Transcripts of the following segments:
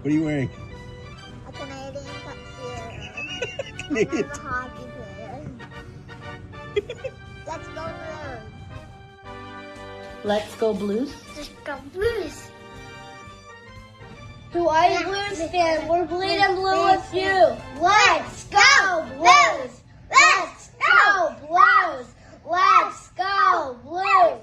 What are you wearing? A Canadian tuxedo. Canadian I'm a hockey player. Let's go Blues. Let's go Blues. Let's go Blues. To all you Blues fans, we're bleeding blue with you. Let's go Blues. Let's go Blues. Let's go Blues.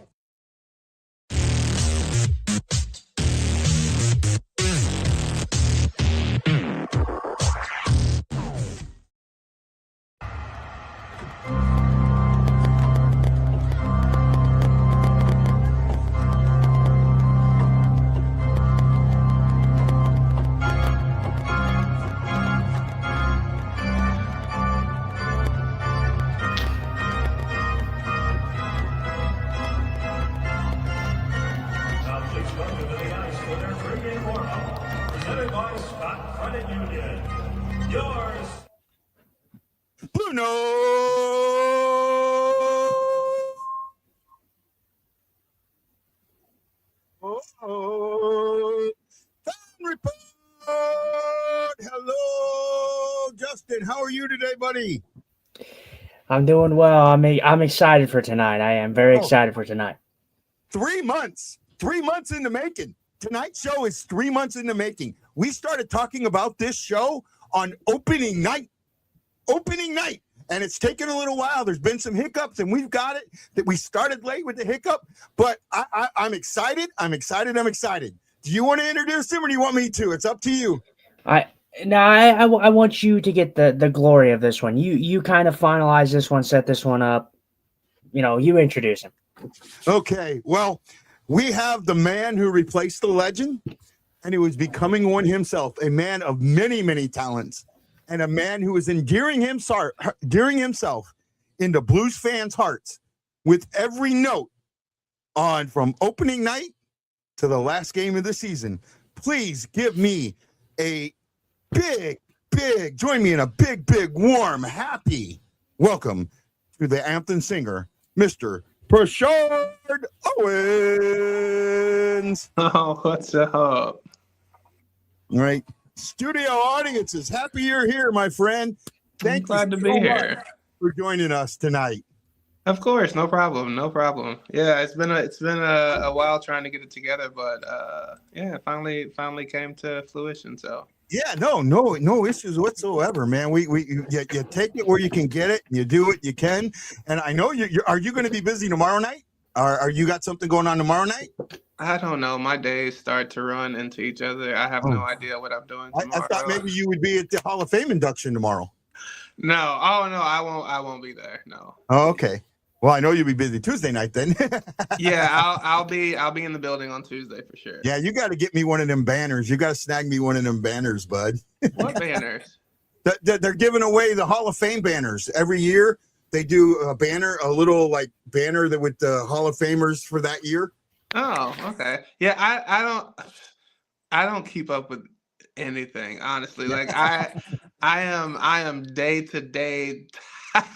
Presented by Scott Credit Union. Yours. BlueNote. Fan report. Hello, Justin. How are you today, buddy? I'm doing well. I'm excited for tonight. I am very excited for tonight. 3 months. 3 months in the making. Tonight's show is 3 months in the making. We started talking about this show on opening night. And it's taken a little while. There's been some hiccups, and we've got it. That we started late with the hiccup, but I'm excited. I'm excited. Do you want to introduce him, or do you want me to? It's up to you. I want you to get the glory of this one. You kind of finalize this one, set this one up. You introduce him. Okay. Well, we have the man who replaced the legend, and he was becoming one himself, a man of many, many talents, and a man who is endearing himself into Blues fans' hearts with every note on from opening night to the last game of the season. Please give me a big, join me in a big, warm, happy welcome to the anthem singer, Mr. Pershard Owens. Oh, what's up? All right. Studio audience is happy you're here, my friend. I'm glad to be here for joining us tonight. Of course, no problem. Yeah, it's been a while trying to get it together, but it finally came to fruition. So yeah, no issues whatsoever, man. You take it where you can get it, and you do what you can. And I know are you going to be busy tomorrow night? Are you got something going on tomorrow night? I don't know. My days start to run into each other. I have no idea what I'm doing tomorrow. I thought maybe you would be at the Hall of Fame induction tomorrow. No. Oh no, I won't be there. No. Oh, okay. Well, I know you'll be busy Tuesday night then. Yeah, I'll be in the building on Tuesday for sure. Yeah, you got to get me one of them banners. You got to snag me one of them banners, bud. What banners? They're giving away the Hall of Fame banners every year. They do a banner, a little like banner that with the Hall of Famers for that year. Oh, okay. Yeah, I don't keep up with anything, honestly. Like I am day to day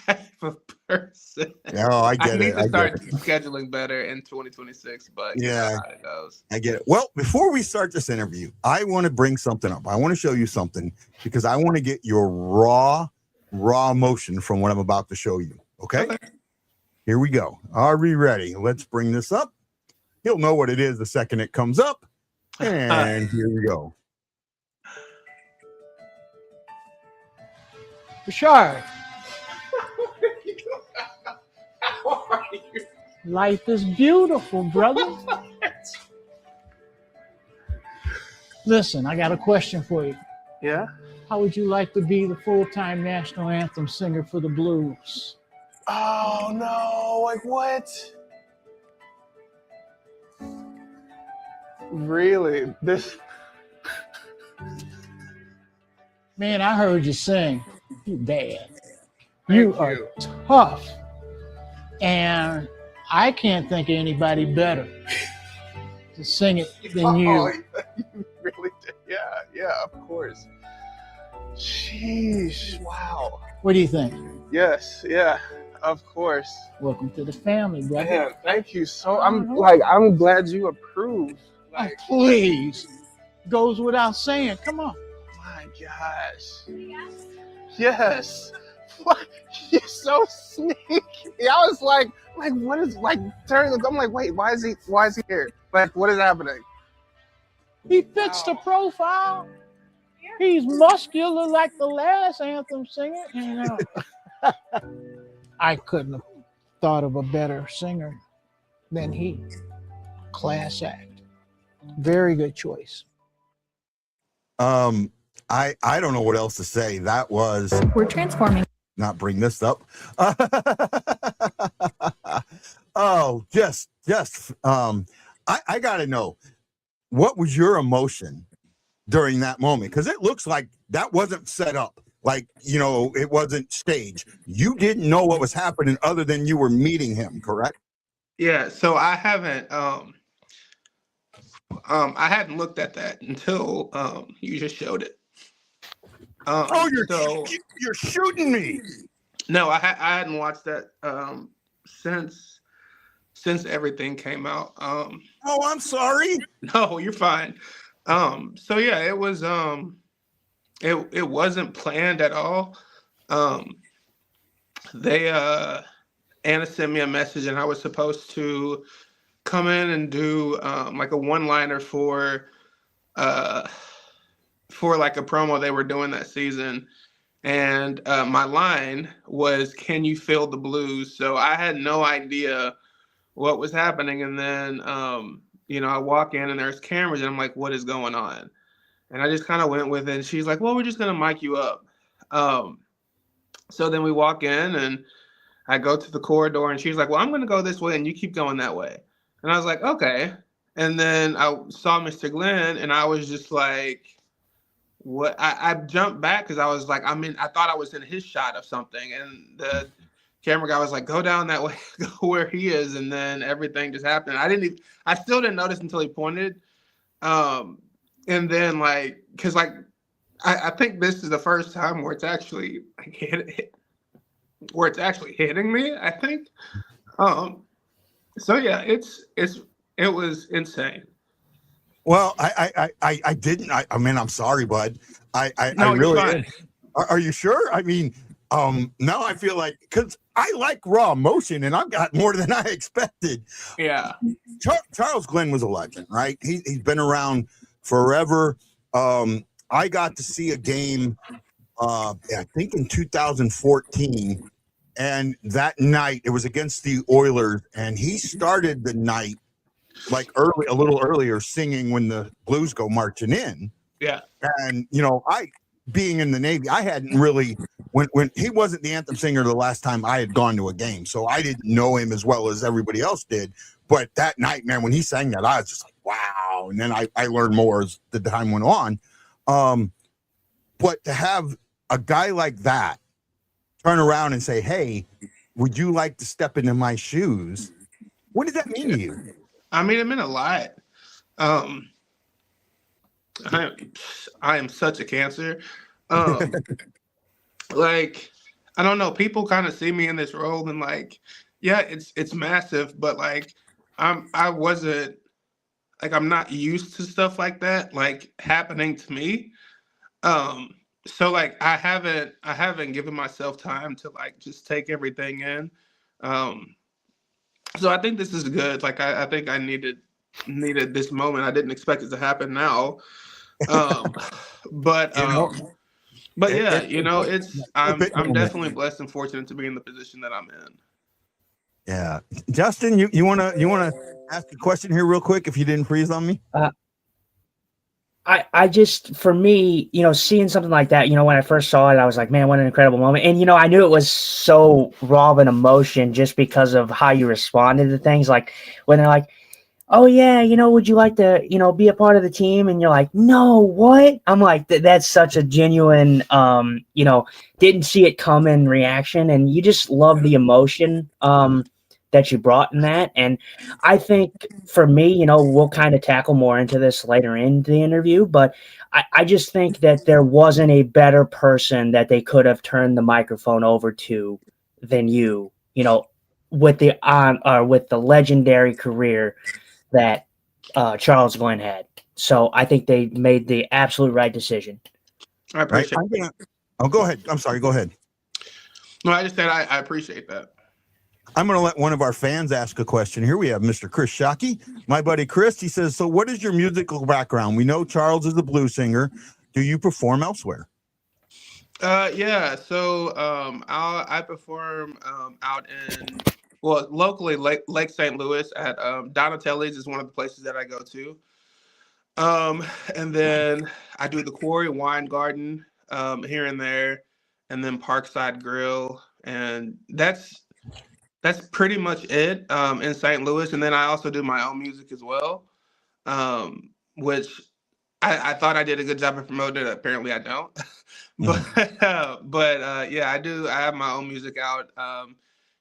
type of person. Oh, I get it. I need to start scheduling better in 2026, but yeah, you know how it goes. I get it. Well, before we start this interview, I want to bring something up. I want to show you something because I want to get your raw emotion from what I'm about to show you. Okay. Here we go. Are we ready? Let's bring this up. He'll know what it is the second it comes up. And here we go. Pershard. Life is beautiful, brother. Listen, I got a question for you. Yeah? How would you like to be the full-time national anthem singer for the Blues? Oh, no. Like, what? Really? This... Man, I heard you sing. You bad. You are tough. And I can't think of anybody better to sing it than you. Oh, you really did. Yeah, of course. Sheesh, wow. What do you think? Yes, yeah, of course. Welcome to the family, brother. Man, thank you so. I'm glad you approve. Like, please. goes without saying. Come on. My gosh. Yes. What? You're so sneaky. I was like, what is turning? I'm like, wait, why is he here? Like, what is happening? He fits the profile. He's muscular like the last anthem singer. And, I couldn't have thought of a better singer than he. Class act. Very good choice. I don't know what else to say. That was We're transforming. not bring this up. Oh, I gotta know, what was your emotion during that moment? Because it looks like that wasn't set up. Like, it wasn't staged. You didn't know what was happening other than you were meeting him, correct? Yeah. So I haven't I hadn't looked at that until you just showed it. You're shooting me. No, I hadn't watched that since everything came out. Oh, I'm sorry. No, you're fine. So yeah, it was it wasn't planned at all. Anna sent me a message, and I was supposed to come in and do like a one-liner for like a promo they were doing that season. And my line was, "Can you feel the blues?" So I had no idea what was happening. And then, I walk in and there's cameras, and I'm like, what is going on? And I just kind of went with it. And she's like, well, we're just going to mic you up. So then we walk in, and I go to the corridor, and she's like, well, I'm going to go this way and you keep going that way. And I was like, okay. And then I saw Mr. Glenn, and I was just like, what? I jumped back because I was like, I thought I was in his shot of something. And the camera guy was like, go down that way, go where he is. And then everything just happened. I still didn't notice until he pointed. And then I think this is the first time where it's actually hitting me, I think. So yeah, it was insane. Well, I didn't. I'm sorry, bud. I No, really. you're fine. Are you sure? Now I feel like, because I like raw emotion, and I've got more than I expected. Yeah. Charles Glenn was a legend, right? He's been around forever. I got to see a game, I think in 2014, and that night it was against the Oilers, and he started the night a little earlier, singing "When the Blues Go Marching In." Yeah. And I, being in the Navy, I hadn't really, when he wasn't the anthem singer the last time I had gone to a game, so I didn't know him as well as everybody else did. But that night, man, when he sang that, I was just like, wow. And then I learned more as the time went on. But to have a guy like that turn around and say, hey, would you like to step into my shoes? What did that mean to you? It meant a lot. I am such a Cancer. I don't know. People kind of see me in this role, and yeah, it's massive, but I'm not used to stuff like that happening to me. So I haven't given myself time to just take everything in. So I think this is good. I think I needed this moment. I didn't expect it to happen now. But yeah, I'm definitely blessed and fortunate to be in the position that I'm in. Yeah. Justin, you wanna ask a question here real quick if you didn't freeze on me? I just, for me, seeing something like that, when I first saw it, I was like, man, what an incredible moment. And, I knew it was so raw of an emotion just because of how you responded to things. Like when they're like, oh yeah, would you like to, be a part of the team? And you're like, no, what? I'm like, that's such a genuine, didn't see it coming reaction. And you just love the emotion, that you brought in that. And I think for me, we'll kind of tackle more into this later in the interview, but I just think that there wasn't a better person that they could have turned the microphone over to than you, with the legendary career that Charles Glenn had. So I think they made the absolute right decision. I Right? appreciate. Oh, go ahead. I'm sorry. Go ahead. No, I just said I appreciate that. I'm going to let one of our fans ask a question here. We have Mr. Chris Shockey, my buddy Chris. He says, so what is your musical background? We know Charles is a blues singer. Do you perform elsewhere? Yeah. So I perform out in locally Lake St. Louis at Donatelli's is one of the places that I go to. And then I do the Quarry Wine Garden here and there, and then Parkside Grill, and that's pretty much it in St. Louis. And then I also do my own music as well, which I thought I did a good job of promoting it. Apparently, I don't. But yeah, I do. I have my own music out.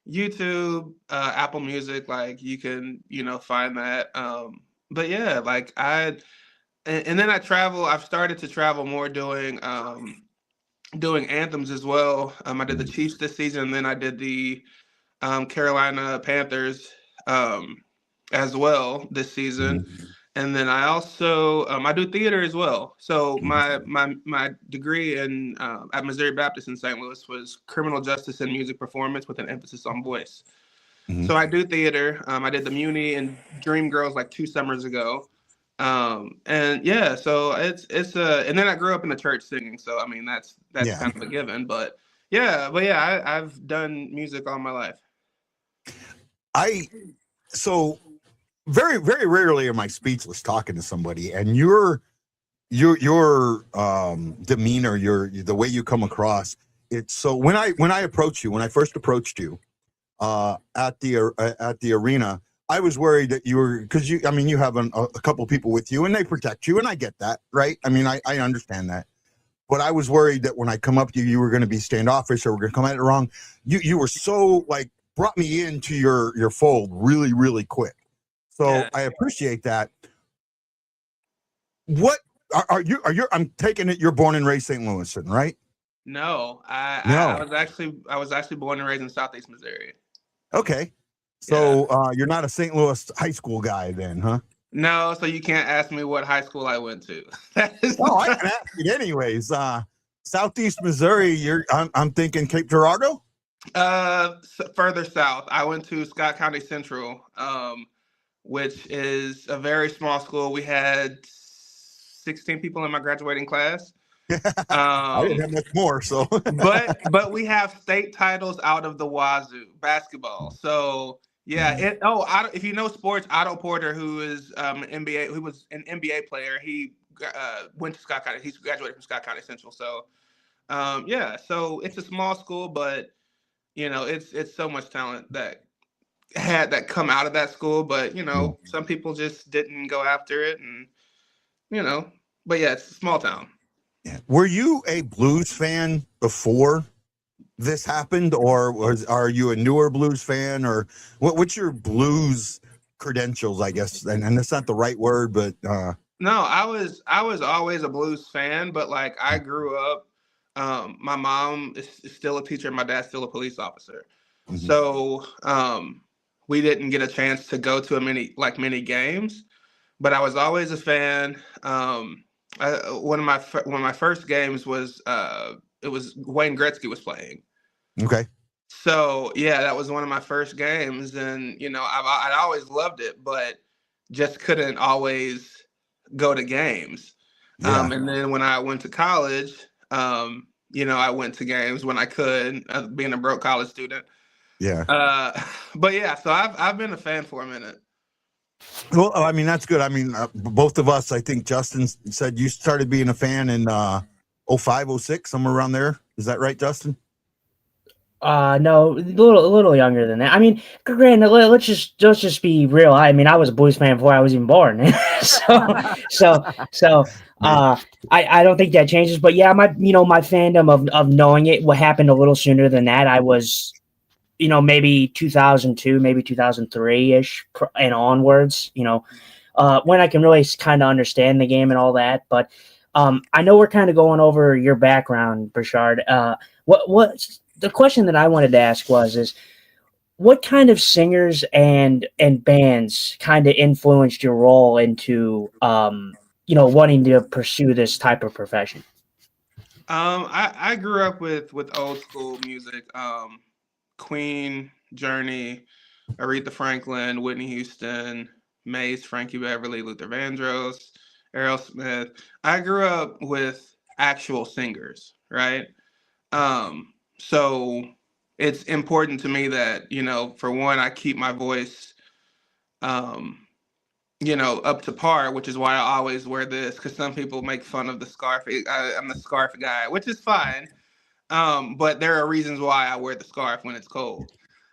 YouTube, Apple Music, like you can find that. But yeah, like and then I travel. I've started to travel more doing anthems as well. I did the Chiefs this season, and then I did the Carolina Panthers as well this season. And then I also I do theater as well. So my degree in at Missouri Baptist in St. Louis was criminal justice and music performance with an emphasis on voice. So I do theater. I did the Muni and Dream Girls like 2 summers ago. And yeah, so it's and then I grew up in the church singing. So I mean that's kind of a given. But yeah, I've done music all my life. So very, very rarely am I speechless talking to somebody, and your demeanor, the way you come across. It's so when I first approached you at the arena, I was worried that you were, because you have a couple people with you and they protect you, and I get that, right? I mean, I understand that. But I was worried that when I come up to you, you were going to be standoffish or we're going to come at it wrong. You were so brought me into your fold really, really quick. So yeah. I appreciate that. What are you? I'm taking it you're born and raised St. Louisan, right? No, I was actually born and raised in Southeast Missouri. Okay. So you're not a St. Louis high school guy then, huh? No, so you can't ask me what high school I went to. No, I can ask it anyways. Southeast Missouri, I'm thinking Cape Girardeau? Further south. I went to Scott County Central, which is a very small school. We had 16 people in my graduating class. I didn't have much more, so but we have state titles out of the wazoo basketball. So yeah, if you know sports, Otto Porter, who is who was an NBA player, he went to Scott County. He's graduated from Scott County Central. So yeah, so it's a small school, but it's so much talent that come out of that school. But some people just didn't go after it, and but yeah, it's a small town. Yeah. Were you a blues fan before this happened, or are you a newer blues fan, or what's your blues credentials, I guess? And that's not the right word, but no, I was always a blues fan, but I grew up. My mom is still a teacher, and my dad's still a police officer. Mm-hmm. So we didn't get a chance to go to many games, but I was always a fan. One of my first games was it was Wayne Gretzky was playing. Okay. So yeah, that was one of my first games, and I always loved it, but just couldn't always go to games. Yeah. And then when I went to college, I went to games when I could, being a broke college student. Yeah. But yeah, so I've been a fan for a minute. Well, I mean, that's good. I mean, both of us, I think Justin said you started being a fan in 05, 06, somewhere around there. Is that right, Justin? No, a little younger than that. I mean, granted, let's just be real. I mean, I was a Blues fan before I was even born. so I don't think that changes. But yeah, my fandom of knowing it, what happened a little sooner than that. I was, maybe 2002, maybe 2003-ish and onwards, when I can really kind of understand the game and all that. But I know we're kind of going over your background, Pershard. What the question that I wanted to ask is what kind of singers and bands kind of influenced your role into, wanting to pursue this type of profession? I grew up with old school music, Queen, Journey, Aretha Franklin, Whitney Houston, Mace, Frankie Beverly, Luther Vandross, Aerosmith. I grew up with actual singers, right? So it's important to me that, for one, I keep my voice, up to par, which is why I always wear this, because some people make fun of the scarf. I'm the scarf guy, which is fine. But there are reasons why I wear the scarf when it's cold.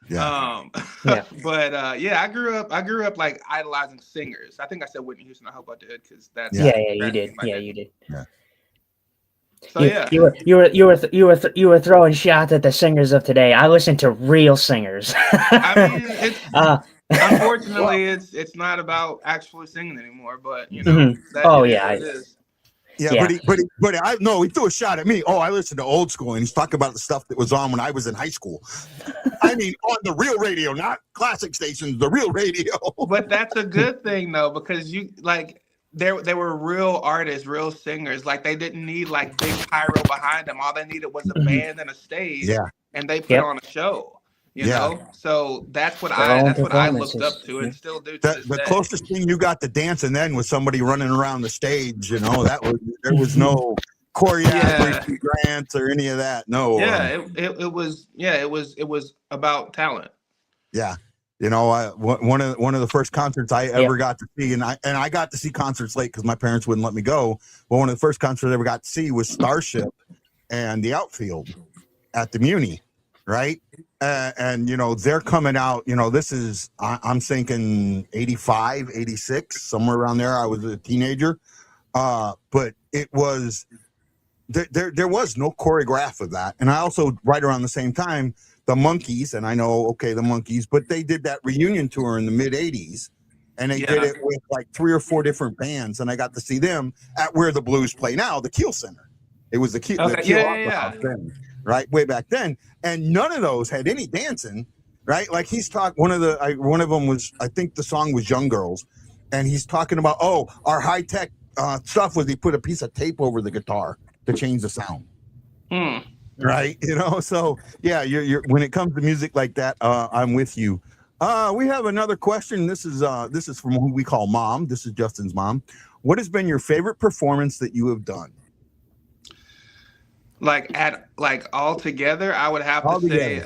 Yeah. Yeah. But I grew up like idolizing singers. I think I said Whitney Houston. I hope I did, because that's Yeah, you did. I Yeah, you did. Yeah. So You were throwing shots at the singers of today. I listen to real singers. I mean, it's unfortunately Well, it's not about actually singing anymore, but Mhm. that Oh, it is yeah, what it is. yeah, Yeah. he threw a shot at me. Oh, I listened to old school, and he's talking about the stuff that was on when I was in high school. I mean, on the real radio, not classic stations, the real radio. But that's a good thing though, because they were real artists, real singers. Like, they didn't need like big pyro behind them. All they needed was a band and a stage, Yeah. and they put Yep. on a show. You Yeah. know, so that's what Their own I looked up performances. to, and still do to this The day. closest thing you got to dancing then was somebody running around the stage. There was no choreography grants or any of that. No. Yeah, it was about talent. Yeah. One of the first concerts I ever got to see, and I got to see concerts late because my parents wouldn't let me go. But one of the first concerts I ever got to see was Starship and the Outfield at the Muni, right? And they're coming out. This is I'm thinking 85, 86, somewhere around there. I was a teenager, but it was there was no choreograph of that. And I also, right around the same time, the Monkees, and I know, okay, the Monkees, but they did that reunion tour in the mid 80s, and they did it with like 3 or 4 different bands, and I got to see them at where the Blues play now, the Keel Center. It was the Keel Opera House then, right, way back then, and none of those had any dancing, right? Like he's talking, one of them was, I think the song was Young Girls, and he's talking about, our high tech stuff was he put a piece of tape over the guitar to change the sound. Right, so yeah, you're when it comes to music like that, I'm with you. We have another question. This is from who we call Mom. This is Justin's mom. What has been your favorite performance that you have done? All together, I would have to say,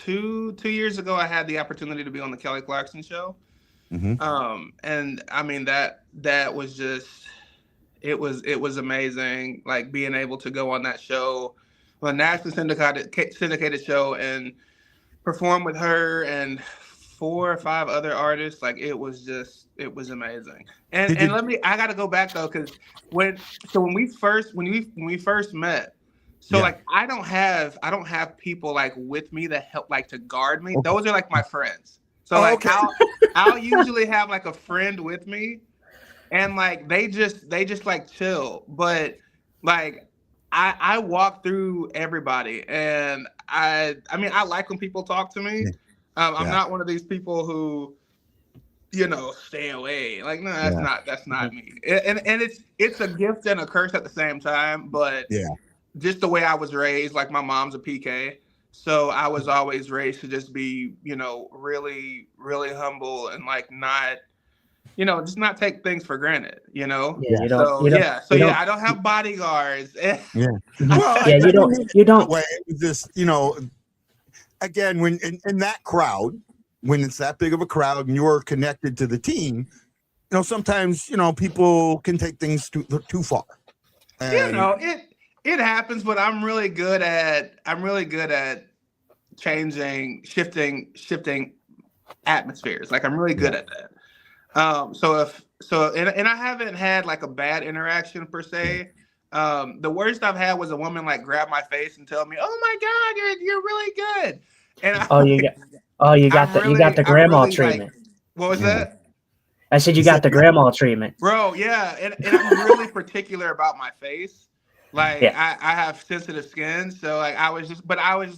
2 years ago, I had the opportunity to be on the Kelly Clarkson show. Mm-hmm. And I mean that was just. It was amazing, like being able to go on that show, a nationally syndicated show, and perform with her and 4 or 5 other artists. Like it was amazing. And I got to go back though, because when we first met, like I don't have people like with me that help like to guard me. Okay. Those are like my friends. So I'll usually have like a friend with me. And like they just like chill, but like I walk through everybody, and I mean I like when people talk to me. I'm not one of these people who stay away. Like no, that's not me. And it's a gift and a curse at the same time. But just the way I was raised, like my mom's a PK, so I was always raised to just be really really humble and like not. Just not take things for granted, Yeah, I don't have bodyguards. Well, you don't. It was just, again, when in that crowd, when it's that big of a crowd and you're connected to the team, sometimes, people can take things too far. And, it happens, but I'm really good at shifting atmospheres. Like I'm really good at that. And I haven't had like a bad interaction per se. The worst I've had was a woman like grab my face and tell me, "Oh my God, you're really good." And you got the grandma treatment. What was that? I said you got the grandma treatment, bro. Yeah, and I'm really particular about my face. Like I have sensitive skin, so like I was just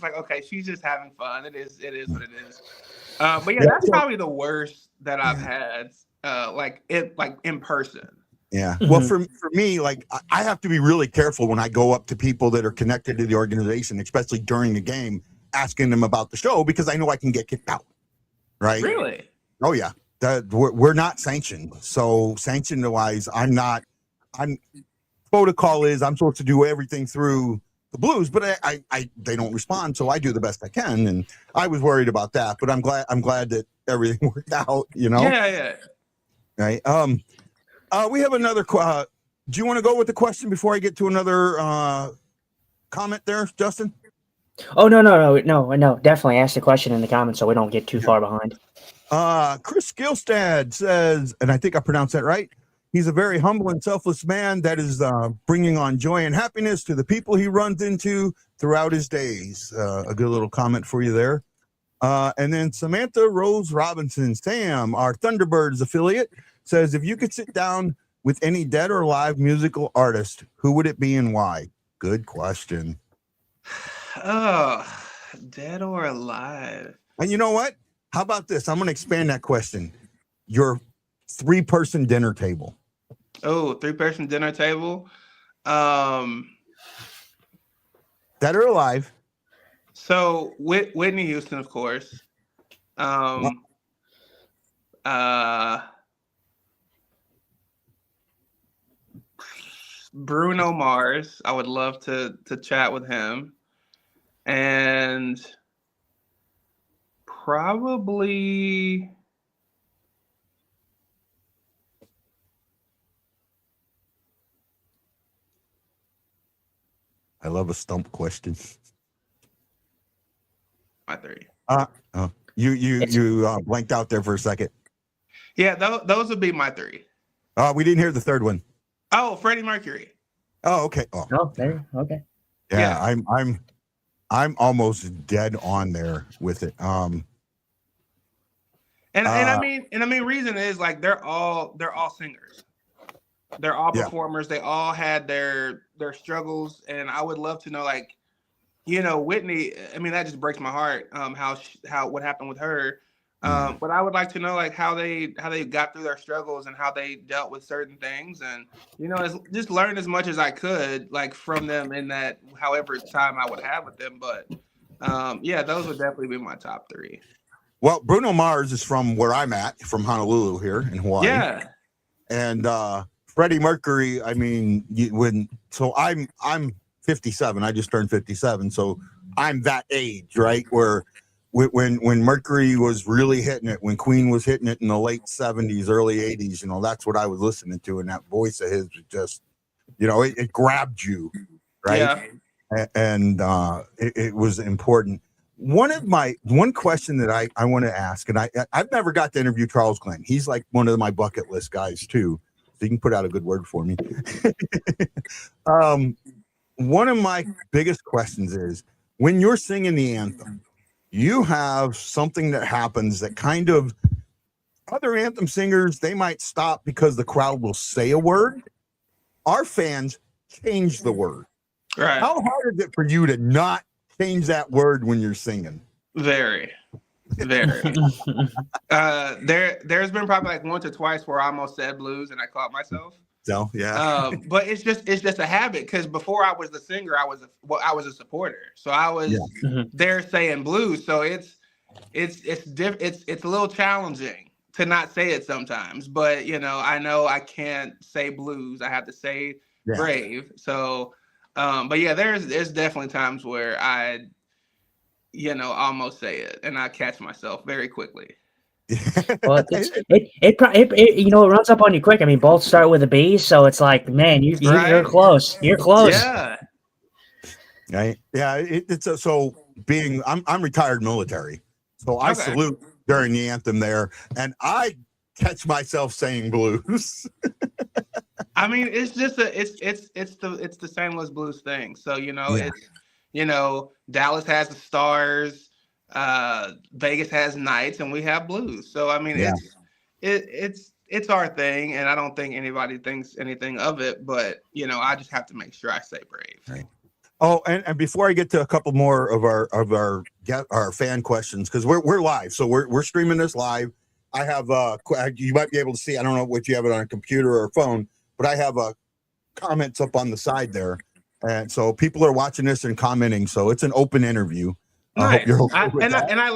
like, okay, she's just having fun. It is what it is. But yeah, Yeah, that's so- probably the worst that I've had. Like in person. Yeah. Mhm. Well, for me, like I have to be really careful when I go up to people that are connected to the organization, especially during the game, asking them about the show because I know I can get kicked out. Right. Really? Oh yeah. That we're not sanctioned. So sanction wise, I'm protocol is I'm supposed to do everything through the Blues, but I they don't respond, so I do the best I can. And I was worried about that, but I'm glad that everything worked out, Yeah. Right. We have another do you want to go with the question before I get to another comment there, Justin? Oh no, definitely ask the question in the comments so we don't get too far behind. Chris Gilstad says, and I think I pronounced that right, he's a very humble and selfless man that is bringing on joy and happiness to the people he runs into throughout his days. A good little comment for you there. And then Samantha Rose Robinson, Sam, our Thunderbirds affiliate, says, if you could sit down with any dead or alive musical artist, who would it be and why? Good question. Oh, dead or alive? And you know what? How about this? I'm going to expand that question. Your 3-person dinner table. Oh, 3-person dinner table. Dead or alive? So Whitney Houston, of course. Bruno Mars. I would love to chat with him. And probably I love a stump question. my 3. You blanked out there for a second. Yeah, those would be my 3. We didn't hear the third one. Oh, Freddie Mercury. Oh, okay. Oh, there. Okay. Yeah. I'm almost dead on there with it. And I mean, reason is like they're all singers. They're all performers. They all had their struggles, and I would love to know, like, Whitney. I mean, that just breaks my heart. How what happened with her. But I would like to know, like, how they got through their struggles and how they dealt with certain things, and just learn as much as I could, like, from them in that however time I would have with them. But yeah, those would definitely be my top 3. Well, Bruno Mars is from where I'm at, from Honolulu here in Hawaii. Yeah. And Freddie Mercury, I mean, I'm 57. I just turned 57, so I'm that age, right? Where when Mercury was really hitting it, when Queen was hitting it in the late 70s, early 80s, that's what I was listening to, and that voice of his was just, it grabbed you, right? Yeah. And it was important. One question that I want to ask, and I've never got to interview Charles Glenn. He's like one of my bucket list guys too. So you can put out a good word for me. One of my biggest questions is, when you're singing the anthem, you have something that happens that kind of other anthem singers, they might stop because the crowd will say a word. Our fans change the word. Right. How hard is it for you to not change that word when you're singing? Very. There's been probably like once or twice where I almost said blues and I caught myself. So yeah. But it's just a habit, because before I was the singer, I was a supporter. So I was there saying blues. So it's a little challenging to not say it sometimes. But I know I can't say blues. I have to say brave. So but yeah, there's definitely times where I almost say it and I catch myself very quickly. Well, it runs up on you quick. I mean, both start with a B, so it's like, man, you're close. You're close. Yeah. Right. Yeah. I'm retired military, so I salute during the anthem there, and I catch myself saying blues. I mean, it's just it's the St. blues thing. So it's Dallas has the Stars. Vegas has Nights, and we have blues. So I mean, it's our thing, and I don't think anybody thinks anything of it. But I just have to make sure I say brave. Right. Oh, and before I get to a couple more of our fan questions, because we're live, so we're streaming this live. I have you might be able to see. I don't know what you have it on a computer or a phone, but I have comments up on the side there, and so people are watching this and commenting. So it's an open interview. I hope Nice. you're okay with that. I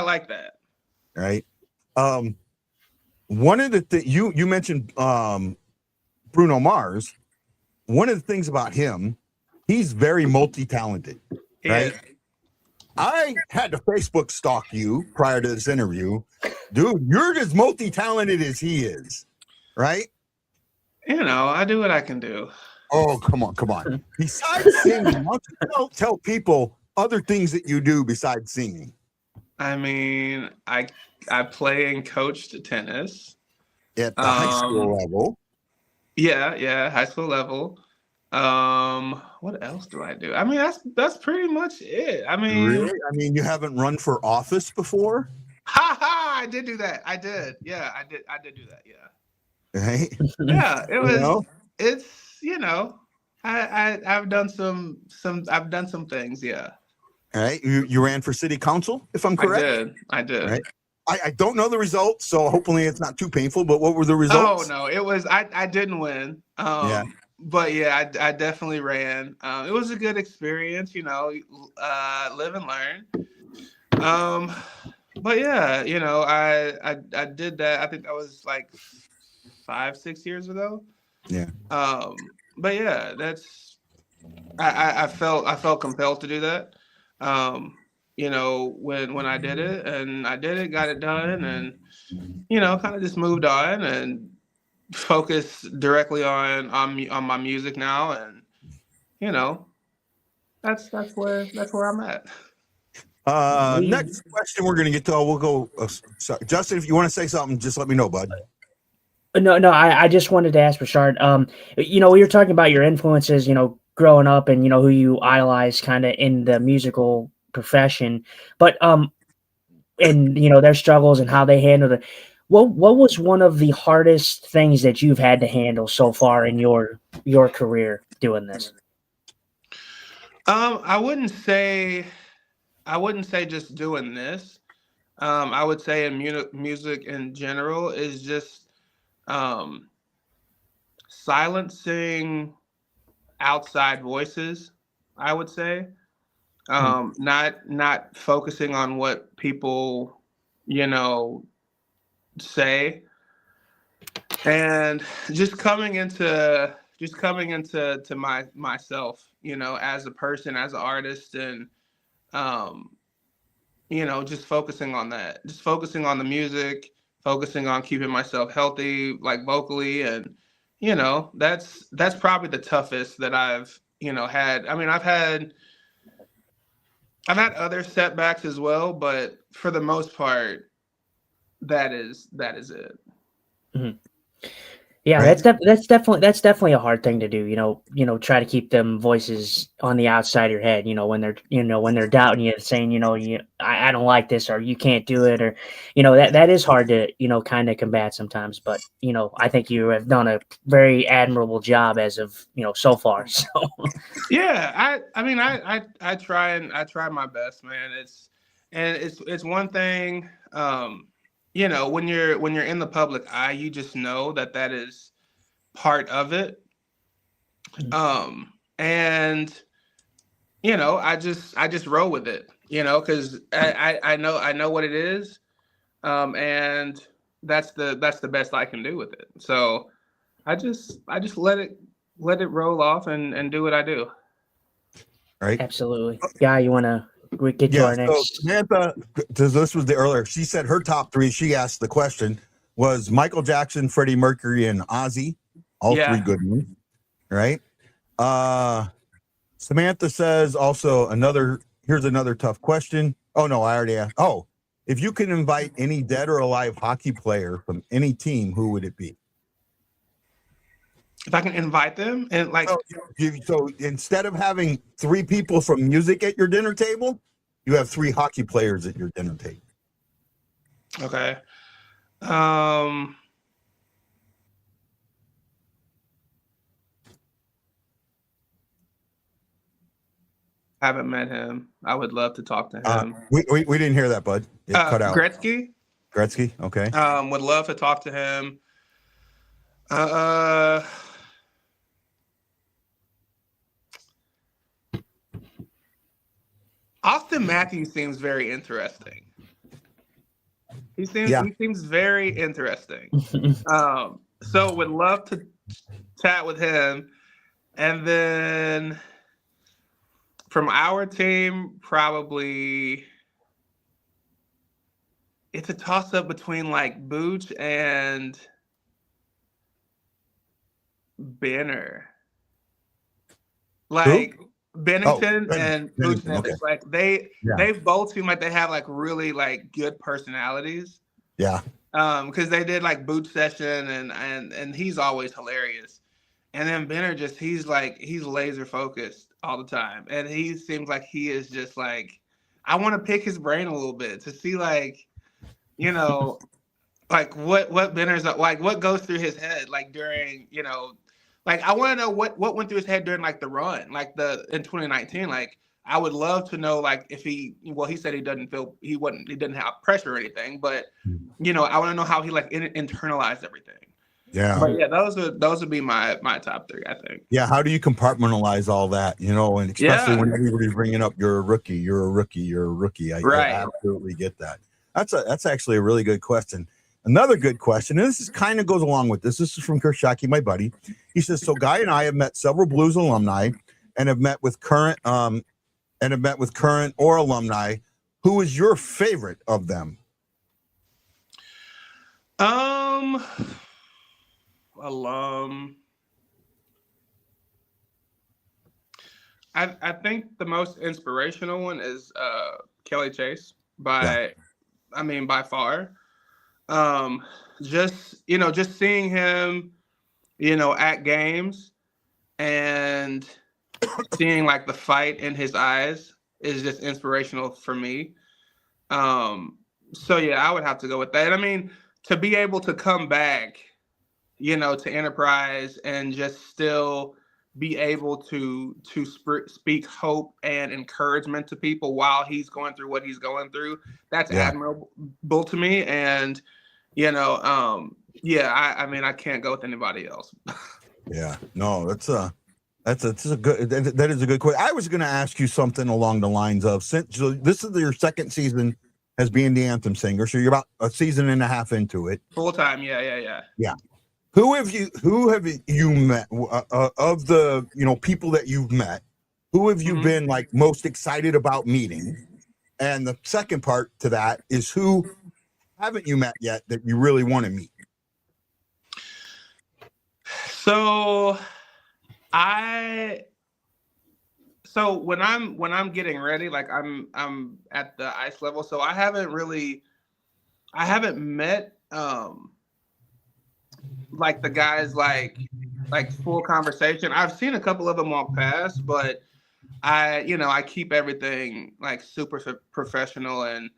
like that. Right. One of the things you mentioned, Bruno Mars. One of the things about him, he's very multi-talented, right? Yeah. I had to Facebook stalk you prior to this interview. Dude, you're as multi-talented as he is, right? You know, I do what I can do. Oh, come on. Besides singing, why don't you tell people other things that you do besides singing? I mean, I play and coached tennis. At the high school level. Yeah, high school level. What else do I do? I mean, that's pretty much it. I mean, really? I mean, you haven't run for office before? I did do that. I did. Yeah, I did do that. Yeah. Right? Yeah, it was. You know? It's I've done some things. Yeah. All right. You ran for city council, if I'm correct? I did. Right. I don't know the results, so hopefully it's not too painful. But what were the results? Oh no, it was I didn't win. Yeah. But yeah, I definitely ran. It was a good experience, live and learn. But yeah, I did that. I think that was like 5-6 years ago. Yeah. But yeah, I felt compelled to do that. When I did it, and I did it, got it done, and kind of just moved on and focused directly on my music now, and that's where I'm at. Next question we're gonna get to. We'll go. Sorry. Justin, if you want to say something, just let me know, bud. No, I just wanted to ask Pershard. We were talking about your influences, growing up, and who you idolize, kind of in the musical profession. But and their struggles and how they handled it. What was one of the hardest things that you've had to handle so far in your career doing this? I wouldn't say just doing this. I would say in music in general is just silencing outside voices, I would say. Not focusing on what people, say, and just coming into myself, as a person, as an artist, and just focusing on that, just focusing on the music, focusing on keeping myself healthy, like vocally, and that's probably the toughest that I've had. I mean, I've had other setbacks as well, but for the most part, that is it. Mm-hmm. Yeah, Right. that's definitely a hard thing to do. Try to keep them voices on the outside of your head. When they're doubting you, saying, I don't like this, or you can't do it, or that is hard to kind of combat sometimes. But I think you have done a very admirable job as of so far. So Yeah, I try my best, man. It's one thing. When you're in the public eye, you just know that is part of it. And I just roll with it, because I know what it is. And that's the best I can do with it. So I just let it roll off and do what I do. Right. absolutely, yeah. You want to get to our next? So Samantha, because this was the earlier, she said her top three. She asked the question was Michael Jackson, Freddie Mercury, and Ozzy. All three good ones, right? Samantha says also here's another tough question. Oh no, I already asked. Oh, if you can invite any dead or alive hockey player from any team, who would it be? If I can invite them, and So instead of having three people from music at your dinner table, you have three hockey players at your dinner table. Okay. Haven't met him. I would love to talk to him. We didn't hear that, bud. It cut out. Gretzky. Gretzky. Okay. Would love to talk to him. Austin Matthews seems very interesting. He seems very interesting. So would love to chat with him. And then from our team, probably it's a toss-up between like Booch and Benner. Like Bennington and Booch. Okay. Like they both seem like they have like really like good personalities. Yeah. Because they did like Booch session and he's always hilarious. And then Benner he's laser focused all the time. And he seems like he is just like, I want to pick his brain a little bit to see like, you know, like what Benner's like, what goes through his head like during, you know, like I want to know what went through his head during like the run, like in 2019. Like I would love to know like if he said he didn't have pressure or anything, but you know, I want to know how he like internalized everything. Yeah. But yeah, those would be my top three, I think. Yeah. How do you compartmentalize all that? You know, and especially when everybody's bringing up you're a rookie. I absolutely get that. That's actually a really good question. Another good question, and this is kind of goes along with this. This is from Kershaki, my buddy. He says, so Guy and I have met several Blues alumni and have met with current or alumni. Who is your favorite of them? Alum. I think the most inspirational one is Kelly Chase by far. Just seeing him, you know, at games and seeing like the fight in his eyes is just inspirational for me. So yeah, I would have to go with that. And I mean, to be able to come back, you know, to Enterprise and just still be able to speak hope and encouragement to people while he's going through what he's going through, that's admirable to me. And you know, I mean, I can't go with anybody else. Yeah, no, that's a good. That is a good question. I was going to ask you something along the lines of, since this is your second season as being the anthem singer, so you're about a season and a half into it. Full time, yeah. Who have you met of the people that you've met? Who have you been like most excited about meeting? And the second part to that is who haven't you met yet that you really want to meet? So when I'm getting ready, like I'm at the ice level, so I haven't met like the guys like full conversation. I've seen a couple of them walk past, but I keep everything like super professional and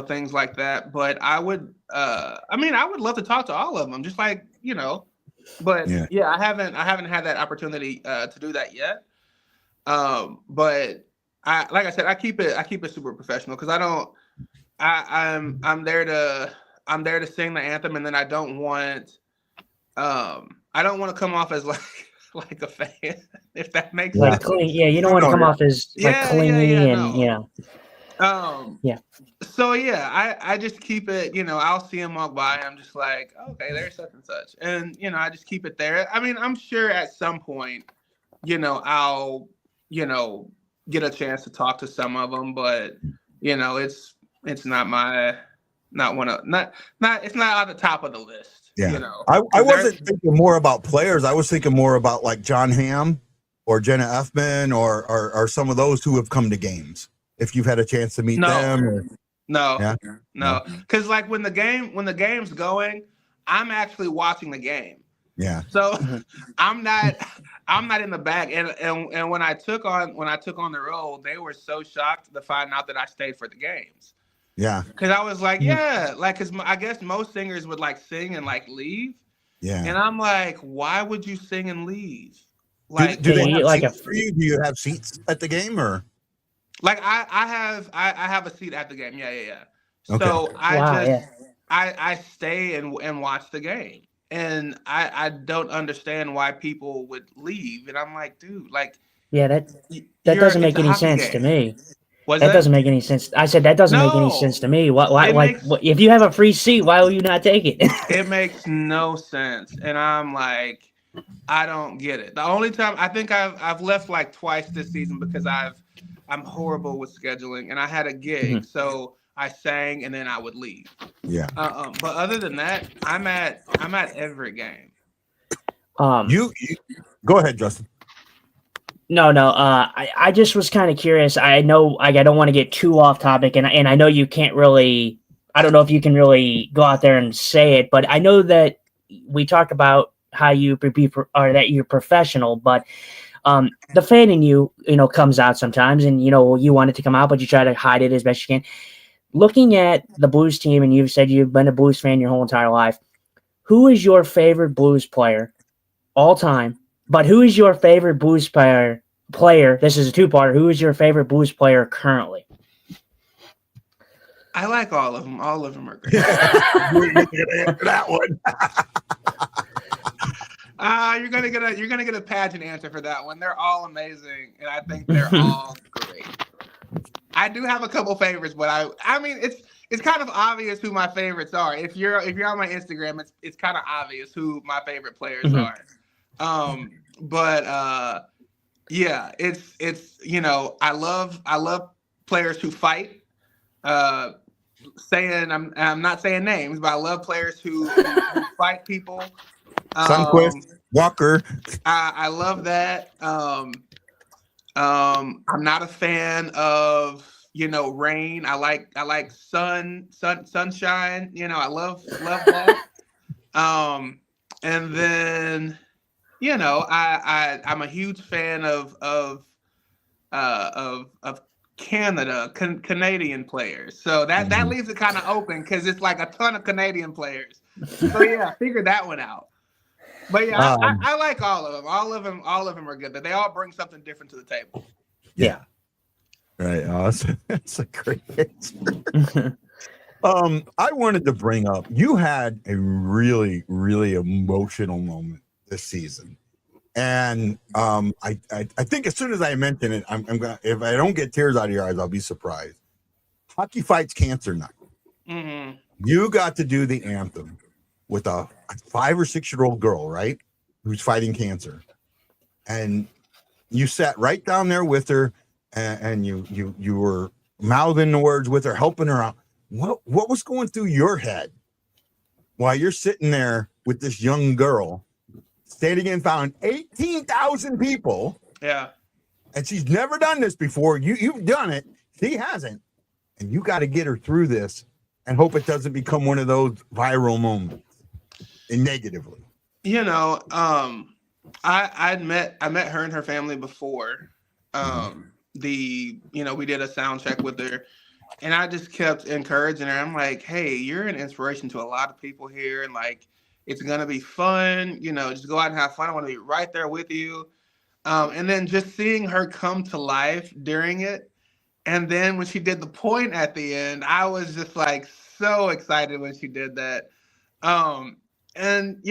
things like that. But I would love to talk to all of them, just like, but I haven't had that opportunity to do that yet. But like I said, I keep it super professional because I'm there to sing the anthem, and then I don't want to come off as like a fan, if that makes sense. You don't want to come off as like clingy So I just keep it, I'll see him walk by, I'm just like, okay, there's such and such. And, I just keep it there. I mean, I'm sure at some point, I'll, get a chance to talk to some of them, but, it's not it's not on the top of the list. Yeah. I wasn't thinking more about players. I was thinking more about like John Hamm or Jenna Effman or some of those who have come to games. If you've had a chance to meet them. No. Because like when the game's going, I'm actually watching the game. Yeah. So I'm not in the back. And when I took on the role, they were so shocked to find out that I stayed for the games. Yeah. Because I was like, because I guess most singers would like sing and like leave. Yeah. And I'm like, why would you sing and leave? Like, do they Yeah, have like a seats for you? Do you have seats at the game or? like I have a seat at the game. Yeah. Okay. So I wow, just yeah, I stay and watch the game. And I don't understand why people would leave. And I'm like, dude, like yeah. That you're doesn't it's make a any hockey sense to game. me. Was That that? doesn't make any sense. I said that doesn't make any sense to No. me. Why It like makes what, if you have a free seat, why will you not take it? it makes no sense. And I'm like, I don't get it. The only time I think I've left like twice this season because I'm horrible with scheduling and I had a gig, Mhm. so I sang and then I would leave. Yeah. But other than that, I'm at every game. You go ahead, Justin. No. I just was kind of curious. I know, like, I don't want to get too off topic, and I know you can't really. I don't know if you can really go out there and say it, but I know that we talked about how you or that you're professional, but the fan in you, comes out sometimes, and you want it to come out, but you try to hide it as best you can. Looking at the Blues team, and you've said you've been a Blues fan your whole entire life. Who is your favorite Blues player all time? But who is your favorite Blues player? This is a two-parter. Who is your favorite Blues player currently? I like all of them. All of them are great. You're gonna answer that one. You're gonna get a pageant answer for that one. They're all amazing, and I think they're all great. I do have a couple favorites, but I mean it's kind of obvious who my favorites are. If you're on my Instagram, it's kind of obvious who my favorite players are. But yeah, it's I love players who fight. I'm not saying names, but I love players who fight people. Sunquist, Walker. I love that. I'm not a fan of rain. I like sunshine. I love that. And then I'm a huge fan of Canada, Canadian players. So that leaves it kind of open because it's like a ton of Canadian players. So yeah, figure that one out. But yeah, I like all of them. All of them are good. They all bring something different to the table. Yeah. Right. That's a great answer. I wanted to bring up, you had a really, really emotional moment this season. And I think as soon as I mention it, I'm gonna, if I don't get tears out of your eyes, I'll be surprised. Hockey Fights Cancer Night. Mm-hmm. You got to do the anthem with a 5 or 6 year old girl, right? Who's fighting cancer. And you sat right down there with her and you were mouthing the words with her, helping her out. What was going through your head while you're sitting there with this young girl standing in front of 18,000 people? Yeah. And she's never done this before. You've done it. She hasn't. And you got to get her through this and hope it doesn't become one of those viral moments and negatively. I met her and her family before. We did a sound check with her, and I just kept encouraging her. I'm like, hey, you're an inspiration to a lot of people here, and like, it's gonna be fun. Just go out and have fun. I want to be right there with you. And then just seeing her come to life during it, and then when she did the point at the end, I was just like so excited when she did that. And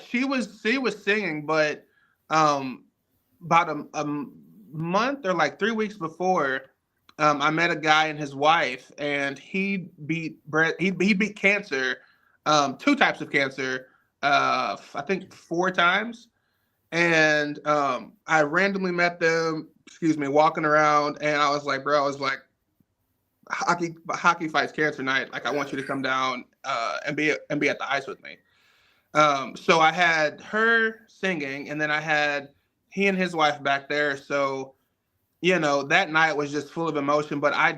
she was singing, but about a month or like 3 weeks before, I met a guy and his wife, and he beat cancer, 2 types of cancer, I think 4 times. And I randomly met them, walking around, and I was like, Hockey Fights Cancer Night. Like, I want you to come down and be at the ice with me. So I had her singing, and then I had he and his wife back there. So, that night was just full of emotion. But I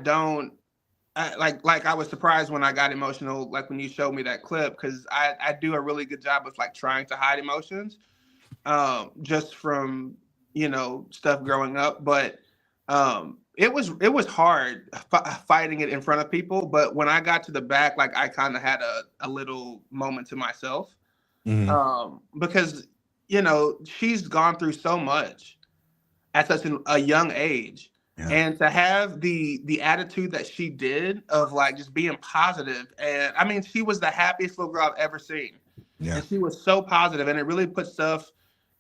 was surprised when I got emotional, like when you showed me that clip, because I do a really good job of like trying to hide emotions, just from stuff growing up. But it was hard fighting it in front of people. But when I got to the back, like I kind of had a little moment to myself. Mm-hmm. Because she's gone through so much at such a young age. Yeah. And to have the attitude that she did of like just being positive, and I mean, she was the happiest little girl I've ever seen. Yeah. And she was so positive, and it really put stuff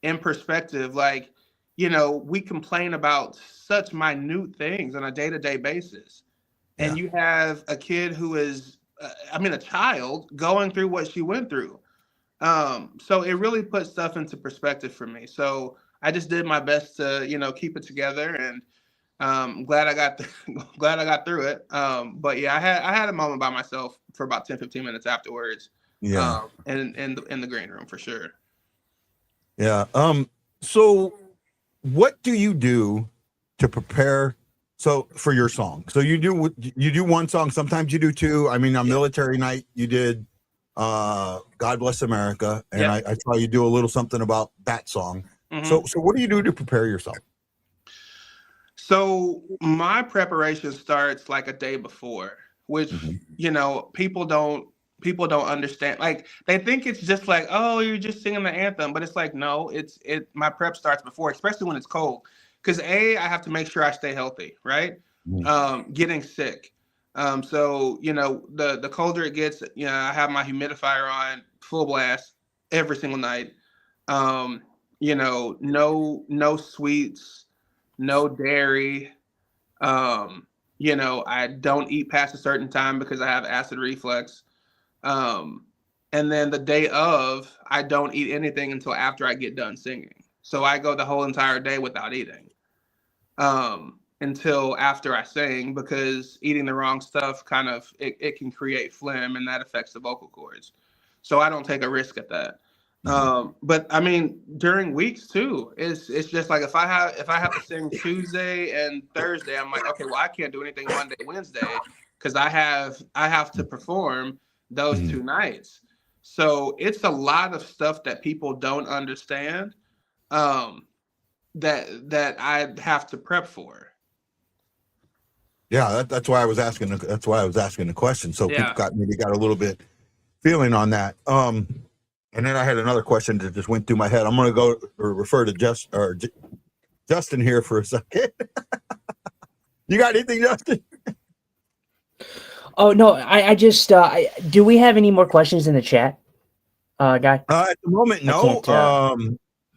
in perspective. Like, we complain about such minute things on a day-to-day basis. And you have a kid who is, a child going through what she went through. So it really put stuff into perspective for me. So I just did my best to, keep it together, and glad I got through it. But yeah, I had a moment by myself for about 10-15 minutes afterwards. Yeah. In the green room for sure. Yeah. So what do you do to prepare for your song? So you do one song, sometimes you do two. I mean, on military night you did God Bless America, and I saw you do a little something about that song. Mm-hmm. So what do you do to prepare yourself? So my preparation starts like a day before, which people don't understand. Like, they think it's just like, oh, you're just singing the anthem, but it's like, no, my prep starts before, especially when it's cold, because I have to make sure I stay healthy, right? Getting sick. So the colder it gets, I have my humidifier on full blast every single night. No sweets, no dairy. I don't eat past a certain time because I have acid reflux. And then the day of, I don't eat anything until after I get done singing. So I go the whole entire day without eating until after I sing, because eating the wrong stuff it can create phlegm, and that affects the vocal cords. So I don't take a risk at that. But I mean, during weeks too, it's just like if I have to sing Tuesday and Thursday, I'm like, okay, well, I can't do anything Monday, Wednesday, because I have to perform those 2 nights. So it's a lot of stuff that people don't understand, that I have to prep for. Yeah, that's why I was asking. That's why I was asking the question. So people got a little bit feeling on that. And then I had another question that just went through my head. I'm going to go or refer to Justin here for a second. You got anything, Justin? Oh no, I just do we have any more questions in the chat, guy? At the moment, no.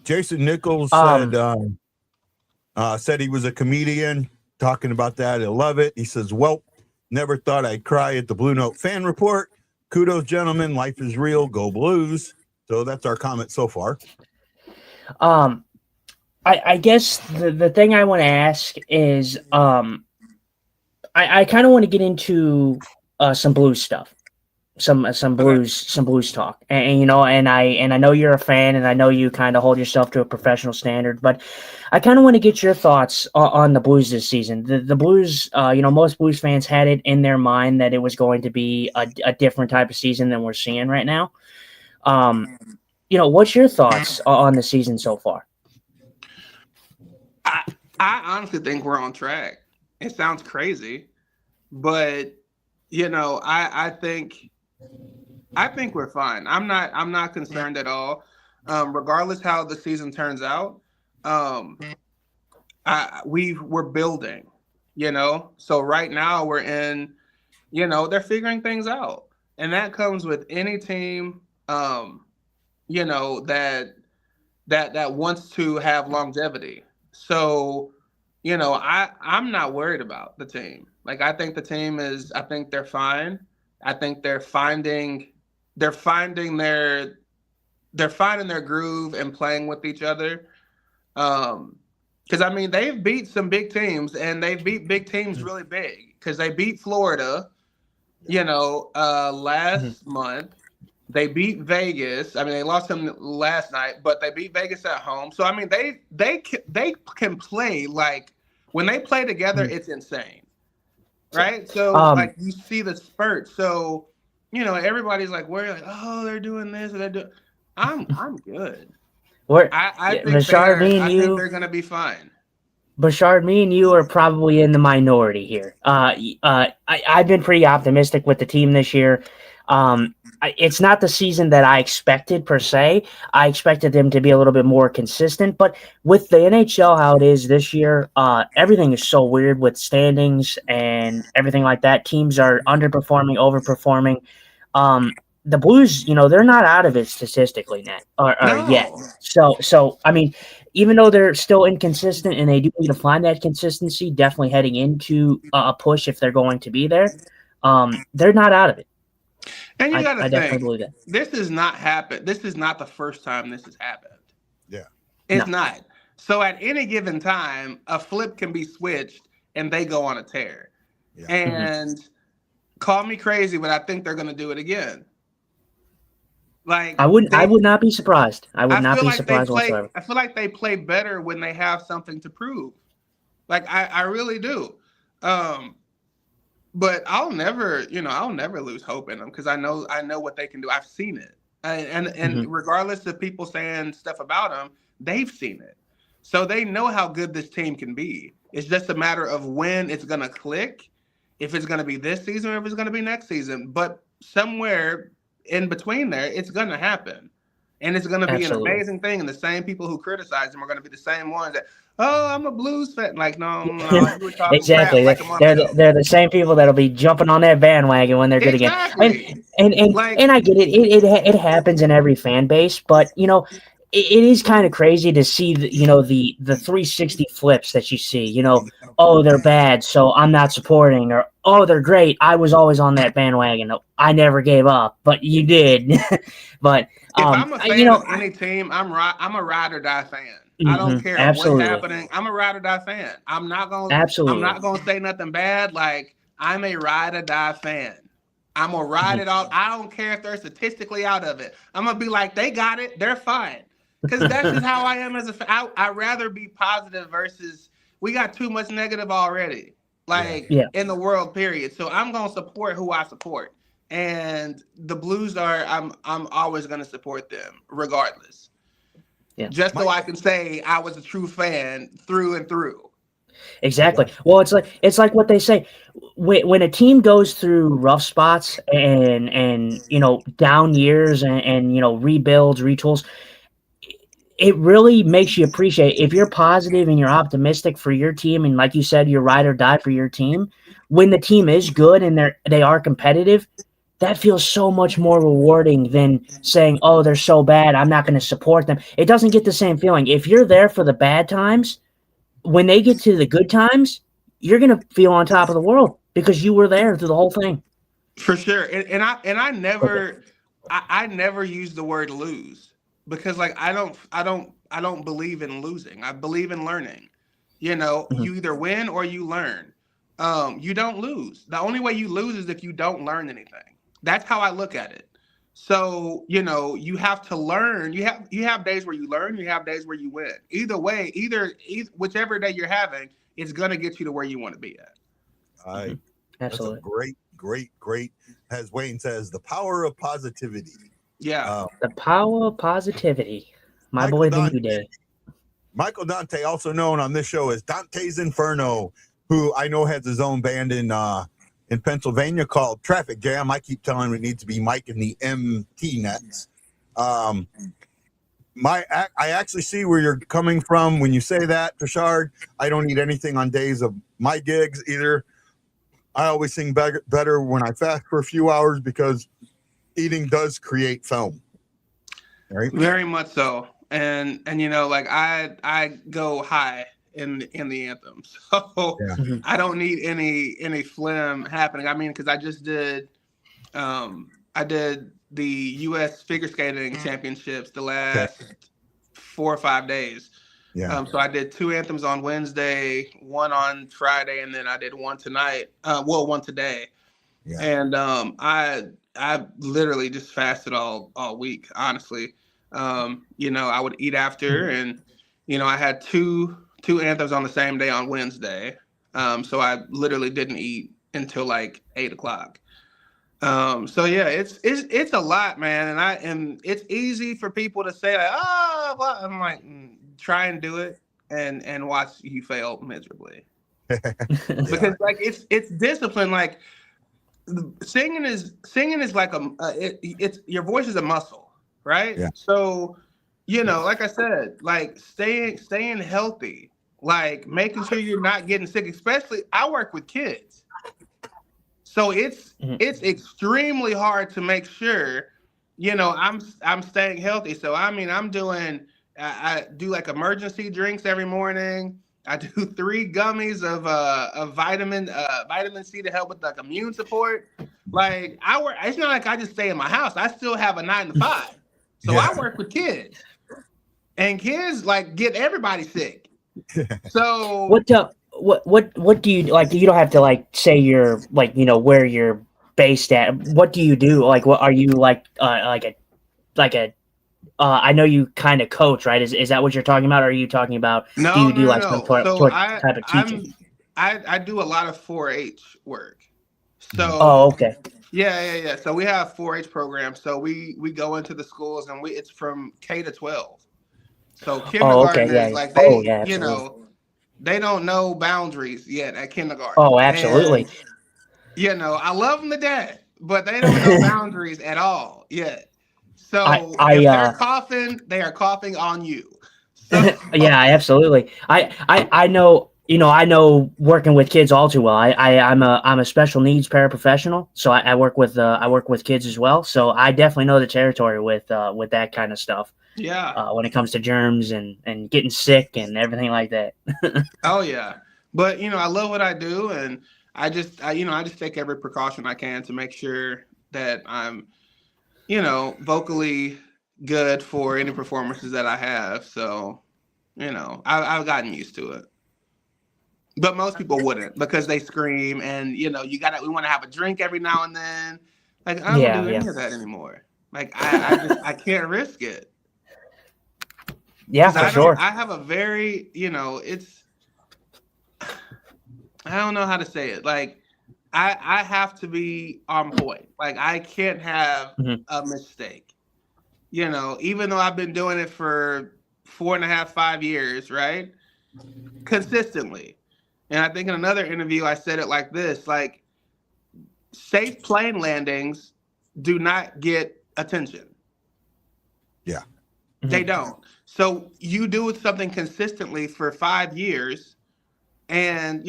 Jason Nichols said he was a comedian, talking about that. I love it. He says, well, never thought I'd cry at the Blue Note fan report. Kudos, gentlemen. Life is real. Go Blues. So that's our comment so far. I guess the thing I want to ask is, I kind of want to get into some blues stuff, some blues talk, and I know you're a fan, and I know you kind of hold yourself to a professional standard, but I kind of want to get your thoughts on the Blues this season. The Blues, most Blues fans had it in their mind that it was going to be a different type of season than we're seeing right now. What's your thoughts on the season so far? I honestly think we're on track. It sounds crazy, but I think we're fine. I'm not concerned at all. Regardless how the season turns out, we're building. So right now we're in. They're figuring things out, and that comes with any team. That wants to have longevity. So, I'm not worried about the team. Like, I think the team I think they're fine. I think they're finding their groove and playing with each other. Because I mean, they've beat some big teams, and they've beat big teams really big, because they beat Florida, last month. They beat Vegas. I mean, they lost them last night, but they beat Vegas at home. So I mean, they can play, like, when they play together, it's insane, right? So like, you see the spurt. So everybody's like, "We're like, oh, they're doing this, and they're doing." I'm good. I think they're gonna be fine. Pershard, me and you are probably in the minority here. I've been pretty optimistic with the team this year. It's not the season that I expected per se. I expected them to be a little bit more consistent, but with the NHL how it is this year, everything is so weird with standings and everything like that. Teams are underperforming, overperforming. The Blues, they're not out of it statistically net or yet. No. So I mean, even though they're still inconsistent and they do need to find that consistency, definitely heading into a push if they're going to be there, they're not out of it. And you got I to definitely think, believe that. this has not happened. This is not the first time this has happened. Yeah. It's No. not. So at any given time, a flip can be switched and they go on a tear. Yeah. And call me crazy, but I think they're going to do it again. Like I would not be surprised. I would not feel be like surprised whatsoever. I feel like they play better when they have something to prove. Like I really do. But I'll never lose hope in them because I know what they can do. I've seen it, and regardless of people saying stuff about them, they've seen it, so they know how good this team can be. It's just a matter of when it's gonna click, if it's gonna be this season or if it's gonna be next season. But somewhere in between there, it's gonna happen, and it's gonna be Absolutely. an amazing thing. And the same people who criticize them are gonna be the same ones that, oh, I'm a Blues fan. Like, no, you were talking Exactly. crap like a month ago. They're the same people that'll be jumping on that bandwagon when they're good again. Exactly. And I get it. It happens in every fan base, but it is kind of crazy to see the 360 flips that you see. Oh, they're bad, so I'm not supporting, or oh, they're great. I was always on that bandwagon. I never gave up, but you did. But if I'm a fan of any team, I'm a ride or die fan. I don't care what's happening. I'm a ride or die fan. I'm not gonna say nothing bad. Like, I'm a ride or die fan. I'm gonna ride it out. I don't care if they're statistically out of it. I'm gonna be like, they got it. They're fine. Because that's just how I am as a fan. I'd rather be positive versus we got too much negative already. In the world, period. So I'm gonna support who I support. And the Blues I'm always gonna support them regardless. Yeah. Just so I can say I was a true fan through and through. Exactly. Well, it's like what they say when a team goes through rough spots and down years and rebuilds, retools. It really makes you appreciate if you're positive and you're optimistic for your team, and like you said, you're ride or die for your team. When the team is good and they are competitive, that feels so much more rewarding than saying, oh, they're so bad, I'm not going to support them. It doesn't get the same feeling. If you're there for the bad times, when they get to the good times, you're going to feel on top of the world because you were there through the whole thing. For sure. And I never use the word lose because I don't believe in losing. I believe in learning. You either win or you learn. You don't lose. The only way you lose is if you don't learn anything. That's how I look at it. So, you have to learn. You have days where you learn, you have days where you win. Either way, whichever day you're having, it's going to get you to where you want to be at. Absolutely. That's a great, as Wayne says, the power of positivity. Yeah. The power of positivity. My boy, the New Day. Michael Dante, also known on this show as Dante's Inferno, who I know has his own band in Pennsylvania called Traffic Jam. I keep telling him it needs to be Mike and the MT Nets. I actually see where you're coming from when you say that, Pershard. I don't eat anything on days of my gigs either. I always sing better when I fast for a few hours because eating does create film. Right? Very much so. And I go high in the anthem, so I don't need any phlegm happening. I mean, because I just did the U.S. figure skating championships the last 4 or 5 days. Yeah. So I did 2 anthems on Wednesday, 1 on Friday, and then I did 1 tonight. 1 today. Yeah. And I literally just fasted all week, honestly. I would eat after, and I had two anthems on the same day on Wednesday. So I literally didn't eat until 8:00. So yeah, it's a lot, man. And it's easy for people to say, oh, well, I'm like, try and do it and watch you fail miserably. Because it's discipline. singing is like it's your voice is a muscle, right? Yeah. So, like I said, like staying healthy, like making sure you're not getting sick. Especially, I work with kids, so it's Mhm. it's extremely hard to make sure, I'm staying healthy. So I mean, I do like emergency drinks every morning. I do 3 gummies of vitamin C to help with like immune support. Like I work, it's not like I just stay in my house. I still have a 9 to 5. So I Yeah. work with kids, and kids like get everybody sick. So What do you like? You don't have to like say you're like where you're based at. What do you do? Like, what are you like a I know you kind of coach, right? Is that what you're talking about? Or are you talking about do no, you do no, no, like some no. So type of teaching? I do a lot of 4-H work. Oh, So okay. yeah. So we have 4-H programs. So we go into the schools, and it's from K to 12. So Oh, okay. Yeah. kindergartners, Yeah. like Oh, yeah. Absolutely. they don't know boundaries yet at kindergarten. Oh, absolutely. And I love them to death, but they don't know boundaries at all yet. I So I if they're coughing, they are coughing on you. So yeah, absolutely. I know, I know working with kids all too well. I'm a special needs paraprofessional, so I work with kids as well. So I definitely know the territory with that kind of stuff. yeah. When it comes to germs and getting sick and everything like that. Oh yeah. But I love what I do, and I just take every precaution I can to make sure that I'm, vocally good for any performances that I have. So, I've gotten used to it. But most people wouldn't, because they scream, and we want to have a drink every now and then. Like I don't Yeah, do any yeah, of that anymore. Like I can't risk it. yeah, 'Cause for sure. I have a very, it's I don't know how to say it. Like I have to be on point. Like I can't have Mhm. a mistake. Even though I've been doing it for 4.5, 5 years, right? Consistently. And I think in another interview I said it like this: like, safe plane landings do not get attention. Yeah. They Mhm. don't. So you do something consistently for 5 years, and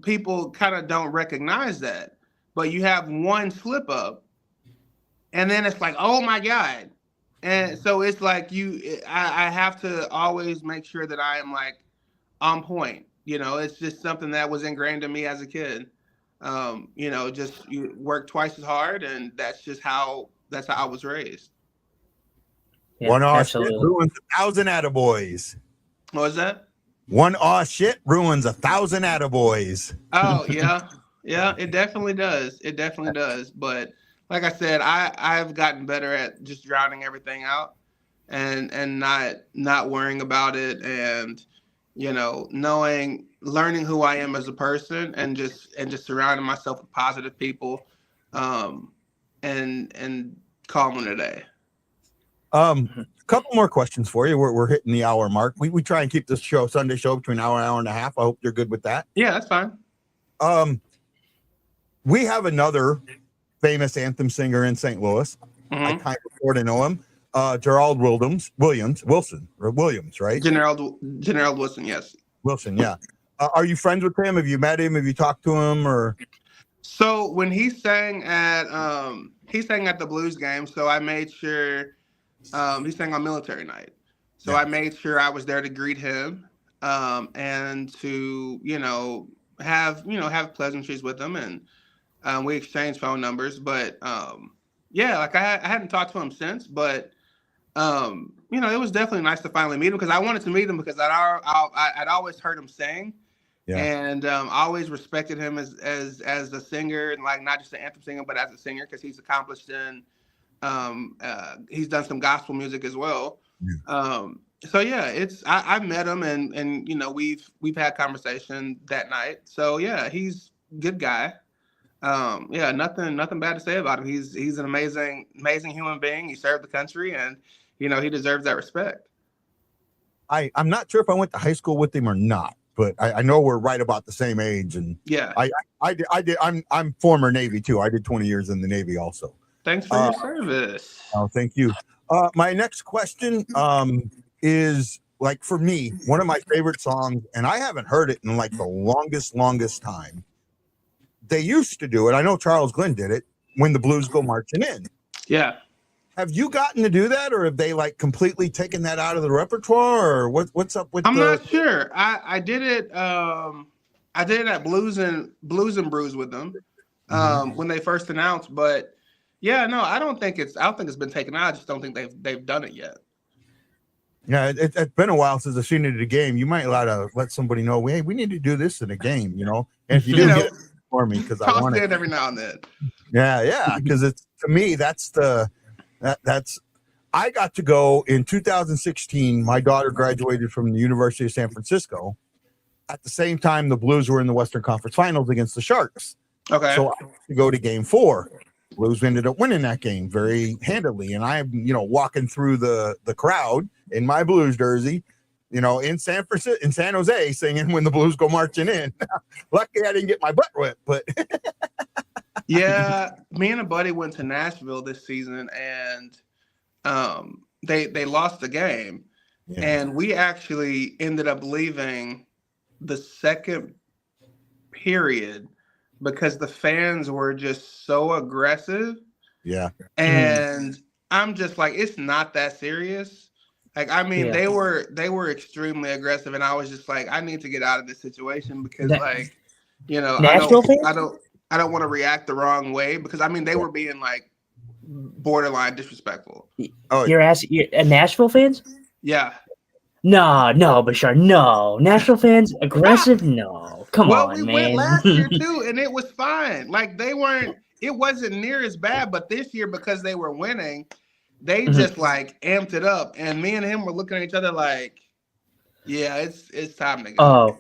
people kind of don't recognize that. But you have one slip up, and then it's like, oh my God. And so it's like I have to always make sure that I am like on point. It's just something that was ingrained in me as a kid. Just you work twice as hard, and that's how I was raised. Yeah, One aw shit absolutely. ruins 1,000 attaboys. What was that? One aw shit ruins 1,000 attaboys. Oh yeah, yeah. It definitely does. It definitely does. But like I said, I've gotten better at just drowning everything out, and not worrying about it, and learning who I am as a person, and just surrounding myself with positive people, and calling it a day. Mhm. Couple more questions for you. We're hitting the hour mark. We try and keep this Sunday show between an hour and a half. I hope you're good with that. Yeah, that's fine. We have another famous anthem singer in St. Louis. I Mhm. kind of sort of know him. Gerald Williams, right? General Wilson, yes. Wilson, yeah. Are you friends with him? Have you met him? Have you talked to him? Or So when he sang at the Blues game, so I made sure he sang on military night. So Yeah. I made sure I was there to greet him, and to have pleasantries with him, and we exchanged phone numbers. But yeah, like I hadn't talked to him since, but it was definitely nice to finally meet him, because I wanted to meet him because I'd always heard him sing. Yeah. And I always respected him as a singer, and like not just an anthem singer, but as a singer, because he's accomplished in he's done some gospel music as well. Yeah. So yeah, I met him, and we've had conversation that night. So yeah, he's a good guy. Yeah, nothing bad to say about him. He's an amazing human being. He served the country, and he deserves that respect. I'm not sure if I went to high school with him or not, but I know we're right about the same age. And Yeah. I'm former Navy too. I did 20 years in the Navy also. Thanks for your service. Oh, thank you. My next question is, like, for me, one of my favorite songs, and I haven't heard it in like the longest time. They used to do it. I know Charles Glenn did it, When the Blues Go Marching In. Yeah. Have you gotten to do that, or have they like completely taken that out of the repertoire, or what's up with? I'm not sure. I did it. I did it at Blues and Brews with them when they first announced. But yeah, no, I don't think it's been taken out. I just don't think they've done it yet. Yeah, it's been a while since I've seen it at a game. You might let somebody know, hey, we need to do this in a game, you know. And if you do, get it for me, because I want it every now and then. Yeah, because it's, to me, that's I got to go in 2016. My daughter graduated from the University of San Francisco. At the same time, the Blues were in the Western Conference Finals against the Sharks. Okay. So I got to go to Game 4. Blues ended up winning that game very handily, and I'm, walking through the crowd in my Blues jersey, in San Francisco, in San Jose, singing When the Blues Go Marching In. Lucky I didn't get my butt wet, but yeah, me and a buddy went to Nashville this season, and they lost the game, and we actually ended up leaving the second period because the fans were just so aggressive. Yeah. And I'm just like, it's not that serious. Like, I mean, they were extremely aggressive, and I was just like, I need to get out of this situation because I don't want to react the wrong way, because I mean, they were being like borderline disrespectful. Oh, you're Nashville fans? Yeah. No, Pershard, no. Nashville fans aggressive? No. Come on, man. Well, we went last year too, and it was fine. Like, it wasn't near as bad, but this year, because they were winning, they just like amped it up, and me and him were looking at each other like, yeah, it's time to go. Oh,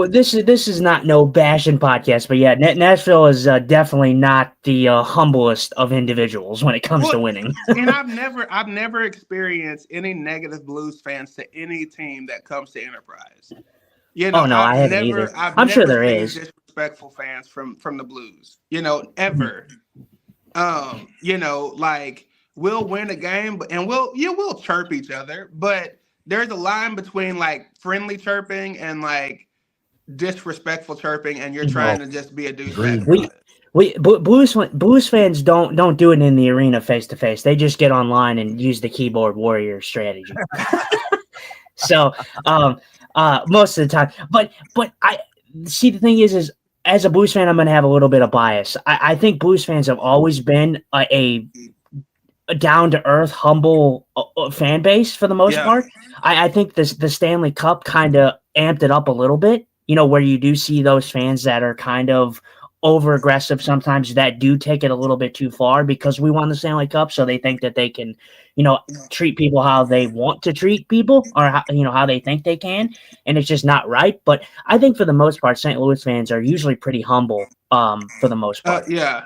this is not no bashing podcast, but yeah, Nashville is definitely not the humblest of individuals when it comes to winning. And I've never experienced any negative Blues fans to any team that comes to Enterprise. I haven't either. I'm sure there is disrespectful fans from the Blues. Ever. Like, we'll win a game, and we'll chirp each other, but there's a line between like friendly chirping and like disrespectful chirping, and you're trying to just be a douchebag. Blues fans don't do it in the arena face to face. They just get online and use the keyboard warrior strategy. So most of the time, but I see, the thing is as a Blues fan, I'm going to have a little bit of bias. I think Blues fans have always been a down-to-earth, humble fan base for the most part. I think the Stanley Cup kind of amped it up a little bit, where you do see those fans that are kind of over-aggressive sometimes, that do take it a little bit too far because we won the Stanley Cup, so they think that they can, treat people how they want to treat people, or how they think they can, and it's just not right. But I think for the most part, St. Louis fans are usually pretty humble for the most part. Yeah.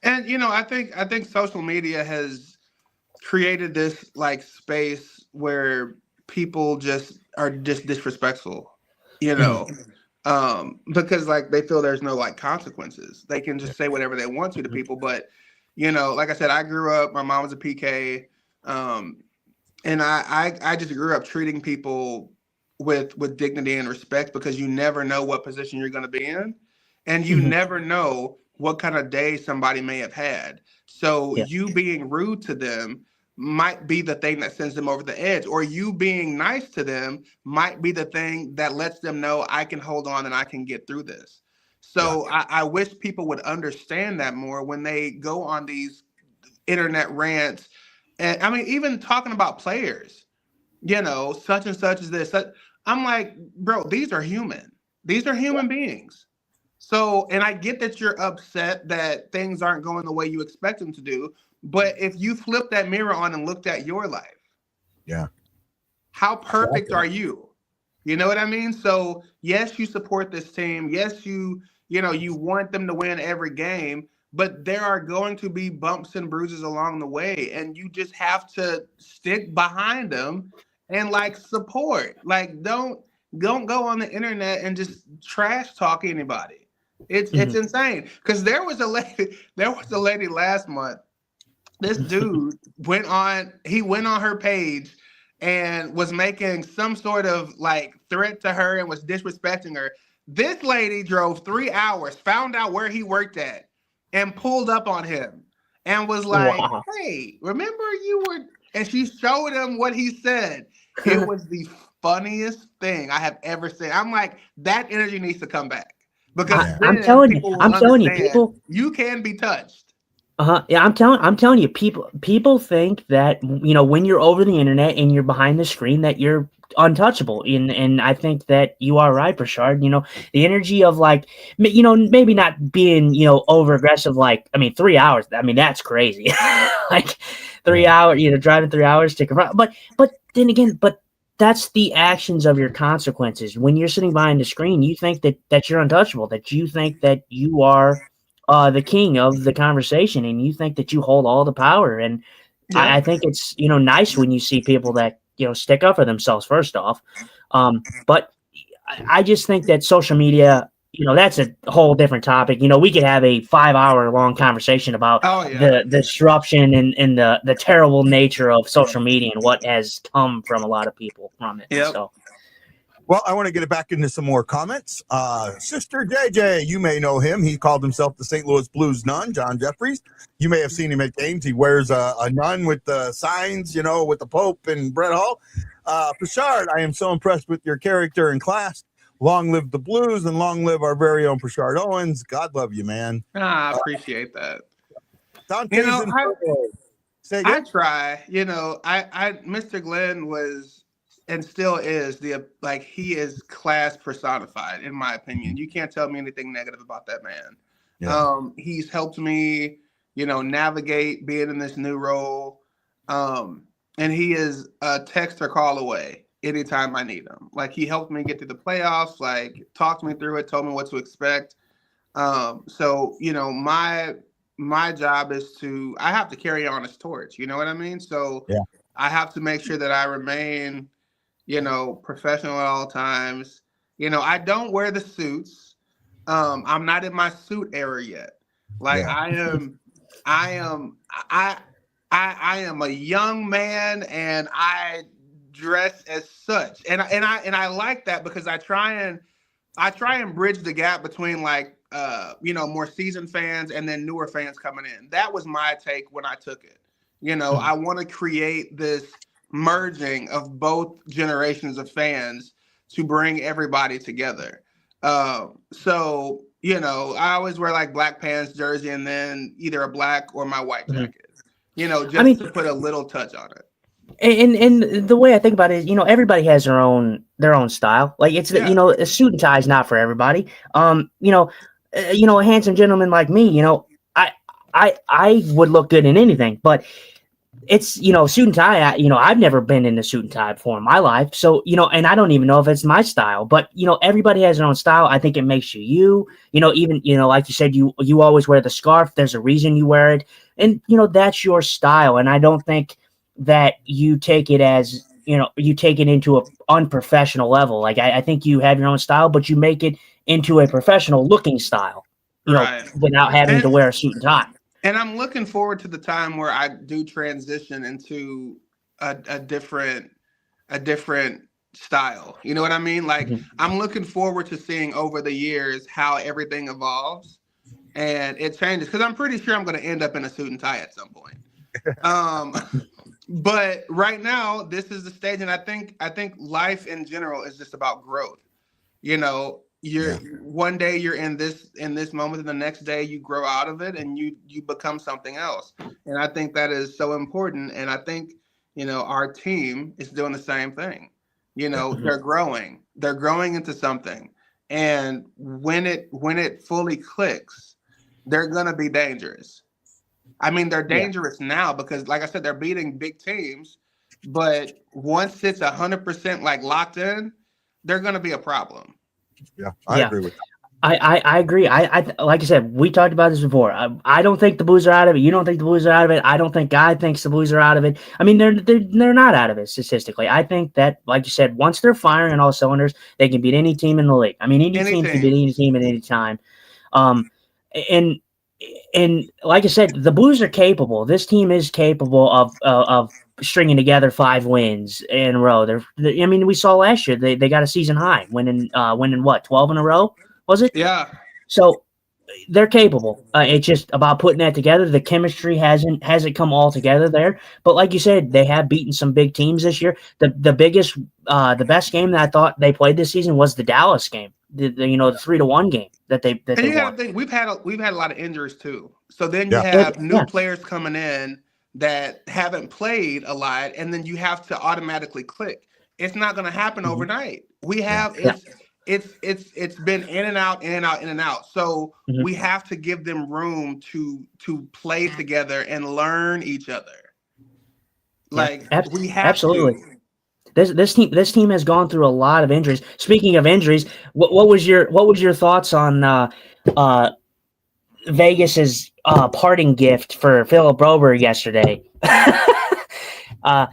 And, I think social media has created this like space where people just are just disrespectful, because like they feel there's no like consequences. They can just say whatever they want to people. But, like I said, I grew up, my mom was a PK, and I just grew up treating people with dignity and respect, because you never know what position you're going to be in, and you never know what kind of day somebody may have had. So you being rude to them might be the thing that sends them over the edge, or you being nice to them might be the thing that lets them know I can hold on and I can get through this. So I wish people would understand that more when they go on these internet rants. And I mean, even talking about players, such and such is this. I'm like, bro, these are human. These are human beings. So, and I get that you're upset that things aren't going the way you expect them to do, but if you flip that mirror on and looked at your life, how perfect are you? You know what I mean? So, yes, you support this team. Yes, you want them to win every game, but there are going to be bumps and bruises along the way, and you just have to stick behind them and like support. Like, don't don't go on the internet and just trash talk anybody. It's insane. Because there was a lady last month. This dude went on her page and was making some sort of like threat to her and was disrespecting her. This lady drove 3 hours, found out where he worked at, and pulled up on him and was like, Wow. hey, remember you were, and she showed him what he said. It was the funniest thing I have ever seen. I'm like, that energy needs to come back. Because I'm telling you, understand people, you can be touched. Yeah, I'm telling you, people think that, you know, when you're over the internet and you're behind the screen that you're untouchable, and I think that you are right, Pershard. You know, the energy of like, you know, maybe not being, you know, over aggressive. Like, I mean, 3 hours. I mean, that's crazy. Like 3 hours, you know, driving 3 hours to confront. But then again, that's the actions of your consequences. When you're sitting behind the screen, you think that you're untouchable. That you think that you are the king of the conversation, and you think that you hold all the power. And Yeah. I think it's, you know, nice when you see people that, you know, stick up for themselves first off. But I just think that social media, you know, that's a whole different topic. You know, we could have a 5-hour long conversation about the disruption and the terrible nature of social media and what has come from a lot of people from it. Yep. So. Well, I want to get it back into some more comments. Sister JJ, you may know him. He called himself the St. Louis Blues nun, John Jeffries. You may have seen him at games. He wears a nun with the signs, you know, with the Pope and Brett Hall. Pershard, I am so impressed with your character and class. Long live the Blues and long live our very own Pershard Owens. God love you, man. I appreciate that. Dante's I try. You know, I Mr. Glenn was and still is he is class personified, in my opinion. You can't tell me anything negative about that man. Yeah. He's helped me, you know, navigate being in this new role. And he is a text or call away anytime I need him. Like, he helped me get to the playoffs, like talked me through it, told me what to expect. So, you know, my job is I have to carry on his torch, you know what I mean? So yeah. I have to make sure that I remain, you know, professional at all times. You know, I don't wear the suits. I'm not in my suit era yet. Like, yeah. I am a young man, and I dress as such. And I like that, because I try and bridge the gap between, like, you know, more seasoned fans and then newer fans coming in. That was my take when I took it. You know, I want to create this merging of both generations of fans to bring everybody together. So, you know, I always wear like Black Pants jersey and then either a black or my white jacket, you know, just to put a little touch on it. And the way I think about it is, you know, everybody has their own style. Like, it's, you know, a suit and tie is not for everybody. You know, a handsome gentleman like me, you know, I would look good in anything, but it's, you know, suit and tie. You know, I've never been in a suit and tie before in my life. So, you know, and I don't even know if it's my style, but, you know, everybody has their own style. I think it makes you, you know, even, you know, like you said, you always wear the scarf. There's a reason you wear it. And, you know, that's your style. And I don't think that you take it as, you know, you take it into an unprofessional level. Like, I think you have your own style, but you make it into a professional looking style, you know, without having to wear a suit and tie. And I'm looking forward to the time where I do transition into a different style. You know what I mean? Like, I'm looking forward to seeing over the years how everything evolves and it changes, because I'm pretty sure I'm going to end up in a suit and tie at some point. But right now, this is the stage, and I think life in general is just about growth. You know, one day you're in this moment, and the next day you grow out of it and you become something else. And I think that is so important. And I think, you know, our team is doing the same thing. You know, they're growing into something. And when it fully clicks, they're gonna be dangerous. I mean, they're dangerous now because, like I said, they're beating big teams. But once it's 100% like locked in, they're gonna be a problem. Yeah, I agree with that. I agree. I like I said, we talked about this before. I don't think the Blues are out of it. You don't think the Blues are out of it. I don't think Guy thinks the Blues are out of it. I mean, they're not out of it statistically. I think that, like you said, once they're firing on all cylinders, they can beat any team in the league. I mean, any team can beat any team at any time. And like I said, the Blues are capable. This team is capable of stringing together 5 wins in a row. I mean, we saw last year they got a season high, winning what, 12 in a row. Was it? Yeah. So they're capable. It's just about putting that together. The chemistry hasn't come all together there. But like you said, they have beaten some big teams this year. The best game that I thought they played this season was the Dallas game. The 3-1 game that they And you got won. to think we've had a lot of injuries too. So then you have new players coming in that haven't played a lot, and then you have to automatically click. It's not going to happen overnight. We have it's been in and out, in and out, in and out. So we have to give them room to play together and learn each other. Like we have absolutely. to. This team has gone through a lot of injuries. Speaking of injuries, what was your thoughts on Vegas's parting gift for Philip Broberg yesterday?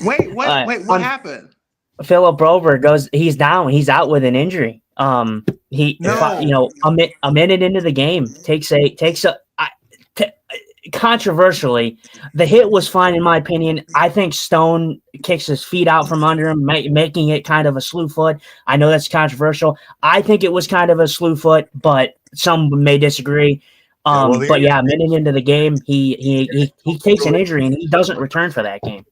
Wait, what happened? Philip Broberg he's down. He's out with an injury. A minute into the game controversially, the hit was fine in my opinion. I think Stone kicks his feet out from under him, making it kind of a slew foot. I know that's controversial. I think it was kind of a slew foot, but some may disagree. A minute into the game, he takes an injury and he doesn't return for that game.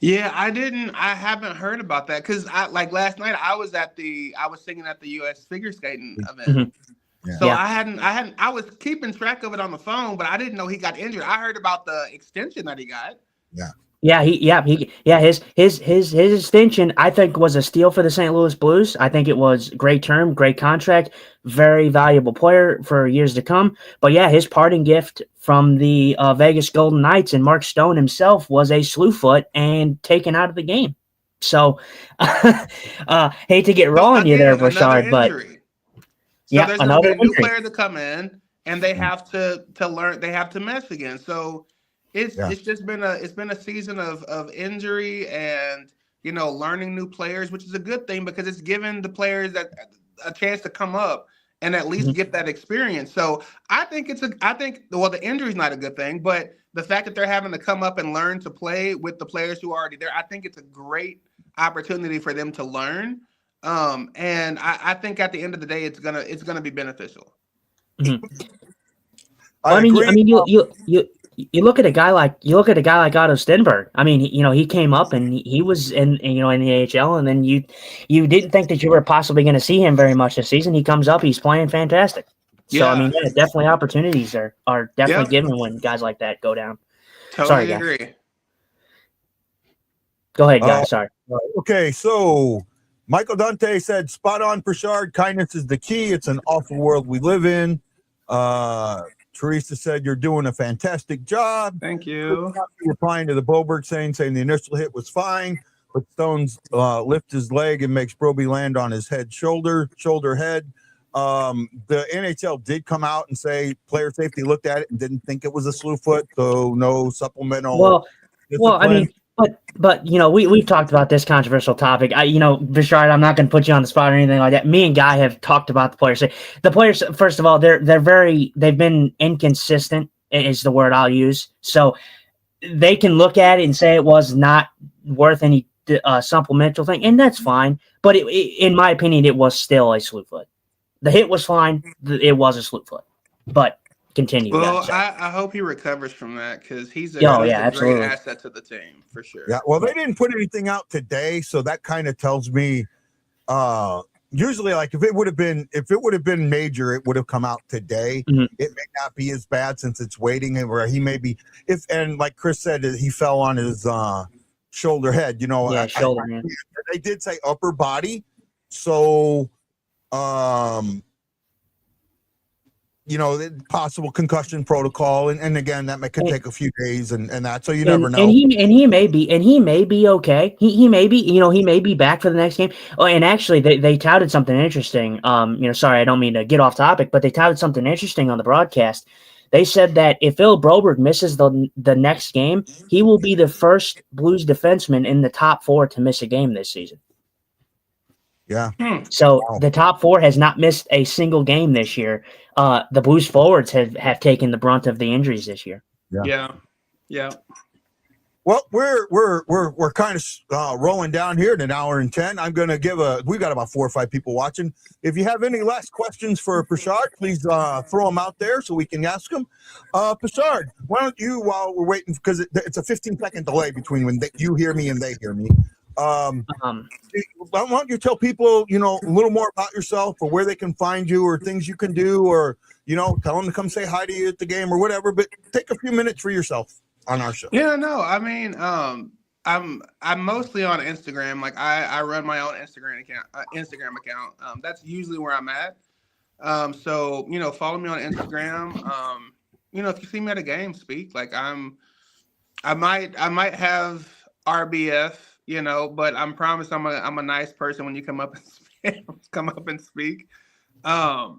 Yeah, I haven't heard about that because last night I was singing at the US figure skating event. So I was keeping track of it on the phone, but I didn't know he got injured. I heard about the extension that he got. His extension I think was a steal for the St. Louis Blues. I think it was great term, great contract, very valuable player for years to come. But his parting gift from the Vegas Golden Knights and Mark Stone himself was a slew foot and taken out of the game. So hate to get raw on you there, Pershard, but so there's going to be a new player to come in, and they have to learn. They have to mesh again. So it's just been a season of injury and learning new players, which is a good thing because it's given the players a chance to come up and at least get that experience. So I think the injury is not a good thing, but the fact that they're having to come up and learn to play with the players who are already there, I think it's a great opportunity for them to learn. And I think at the end of the day, it's gonna be beneficial. I mean, you look at a guy like Otto Stenberg. I mean, he came up and he was in the AHL, and then you didn't think that you were possibly going to see him very much this season. He comes up, he's playing fantastic. So I mean, definitely opportunities are definitely given when guys like that go down. Totally agree. Guys. Go ahead, guys. Sorry. Okay, so Michael Dante said, "Spot on, Pershard. Kindness is the key. It's an awful world we live in." Teresa said, "You're doing a fantastic job." Thank you. Replying to the Boberg saying the initial hit was fine, but Stones lifts his leg and makes Broby land on his shoulder head. The NHL did come out and say player safety looked at it and didn't think it was a slew foot, so no supplemental. Well, I mean, but we've talked about this controversial topic. Pershard, I'm not going to put you on the spot or anything like that. Me and Guy have talked about the players. The players, first of all, they've been inconsistent is the word I'll use. So they can look at it and say it was not worth any supplemental thing, and that's fine. But in my opinion, it was still a slew foot. The hit was fine. It was a slew foot, but continue. Well, I hope he recovers from that because he's a great asset to the team for sure. Yeah, well, they didn't put anything out today, so that kind of tells me. Usually, like if it would have been major, it would have come out today. Mm-hmm. It may not be as bad since it's waiting, and where he may be. And like Chris said, he fell on his shoulder head. Shoulder. They did say upper body, so. the possible concussion protocol, and again, that could take a few days, and that, so you never know. And he may be okay. He may be, he may be back for the next game. Oh, and actually, they touted something interesting. Sorry, I don't mean to get off topic, but they touted something interesting on the broadcast. They said that if Phil Broberg misses the next game, he will be the first Blues defenseman in the top 4 to miss a game this season. Yeah. So the top 4 has not missed a single game this year. The Blues forwards have taken the brunt of the injuries this year. Yeah. Well, we're kind of rolling down here at an hour and 10. I'm going to we've got about 4 or 5 people watching. If you have any last questions for Pershard, please throw them out there so we can ask them. Pershard, why don't you, while we're waiting, because it's a 15-second delay between when you hear me and they hear me. Why don't you tell people, a little more about yourself, or where they can find you, or things you can do, or, tell them to come say hi to you at the game or whatever, but take a few minutes for yourself on our show. Yeah, no, I mean, I'm mostly on Instagram. Like I run my own Instagram account. That's usually where I'm at. So, follow me on Instagram. If you see me at a game, speak. Like I might have RBF, but I'm promised I'm a nice person when you come up and speak. I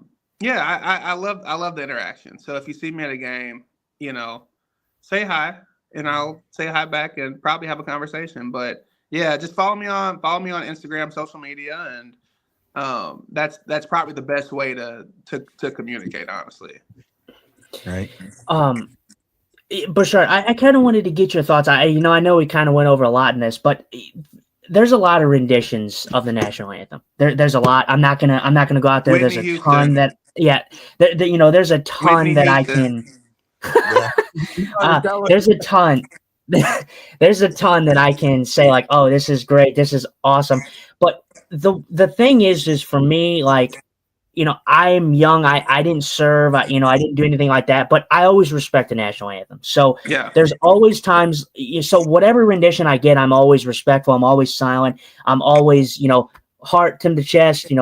love the interaction. So if you see me at a game, say hi, and I'll say hi back and probably have a conversation. But yeah, just follow me on Instagram, social media, and that's probably the best way to communicate, honestly. Right. Pershard, I kind of wanted to get your thoughts. I know we kind of went over a lot in this, but there's a lot of renditions of the national anthem. There's a lot. I'm not gonna go out there. Whitney There's a Houston. ton that, there's a ton Whitney that Houston. I can. There's a ton. There's a ton that I can say, like, oh, this is great, this is awesome. But the thing is for me, like, I'm young. I didn't serve. I didn't do anything like that. But I always respect the national anthem. So there's always times. So whatever rendition I get, I'm always respectful. I'm always silent. I'm always, heart to the chest,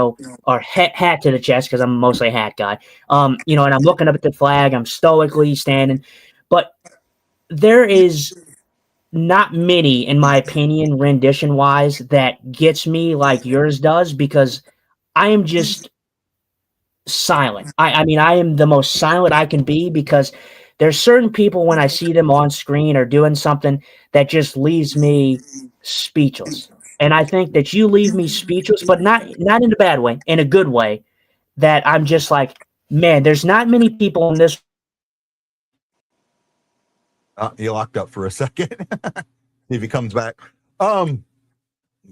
or hat to the chest, because I'm mostly a hat guy. And I'm looking up at the flag. I'm stoically standing. But there is not many, in my opinion, rendition-wise, that gets me like yours does, because I am just silent. I mean, I am the most silent I can be, because there's certain people, when I see them on screen or doing something, that just leaves me speechless. And I think that you leave me speechless, but not in a bad way, in a good way, that I'm just like, man, there's not many people in this. You locked up for a second. See if he comes back.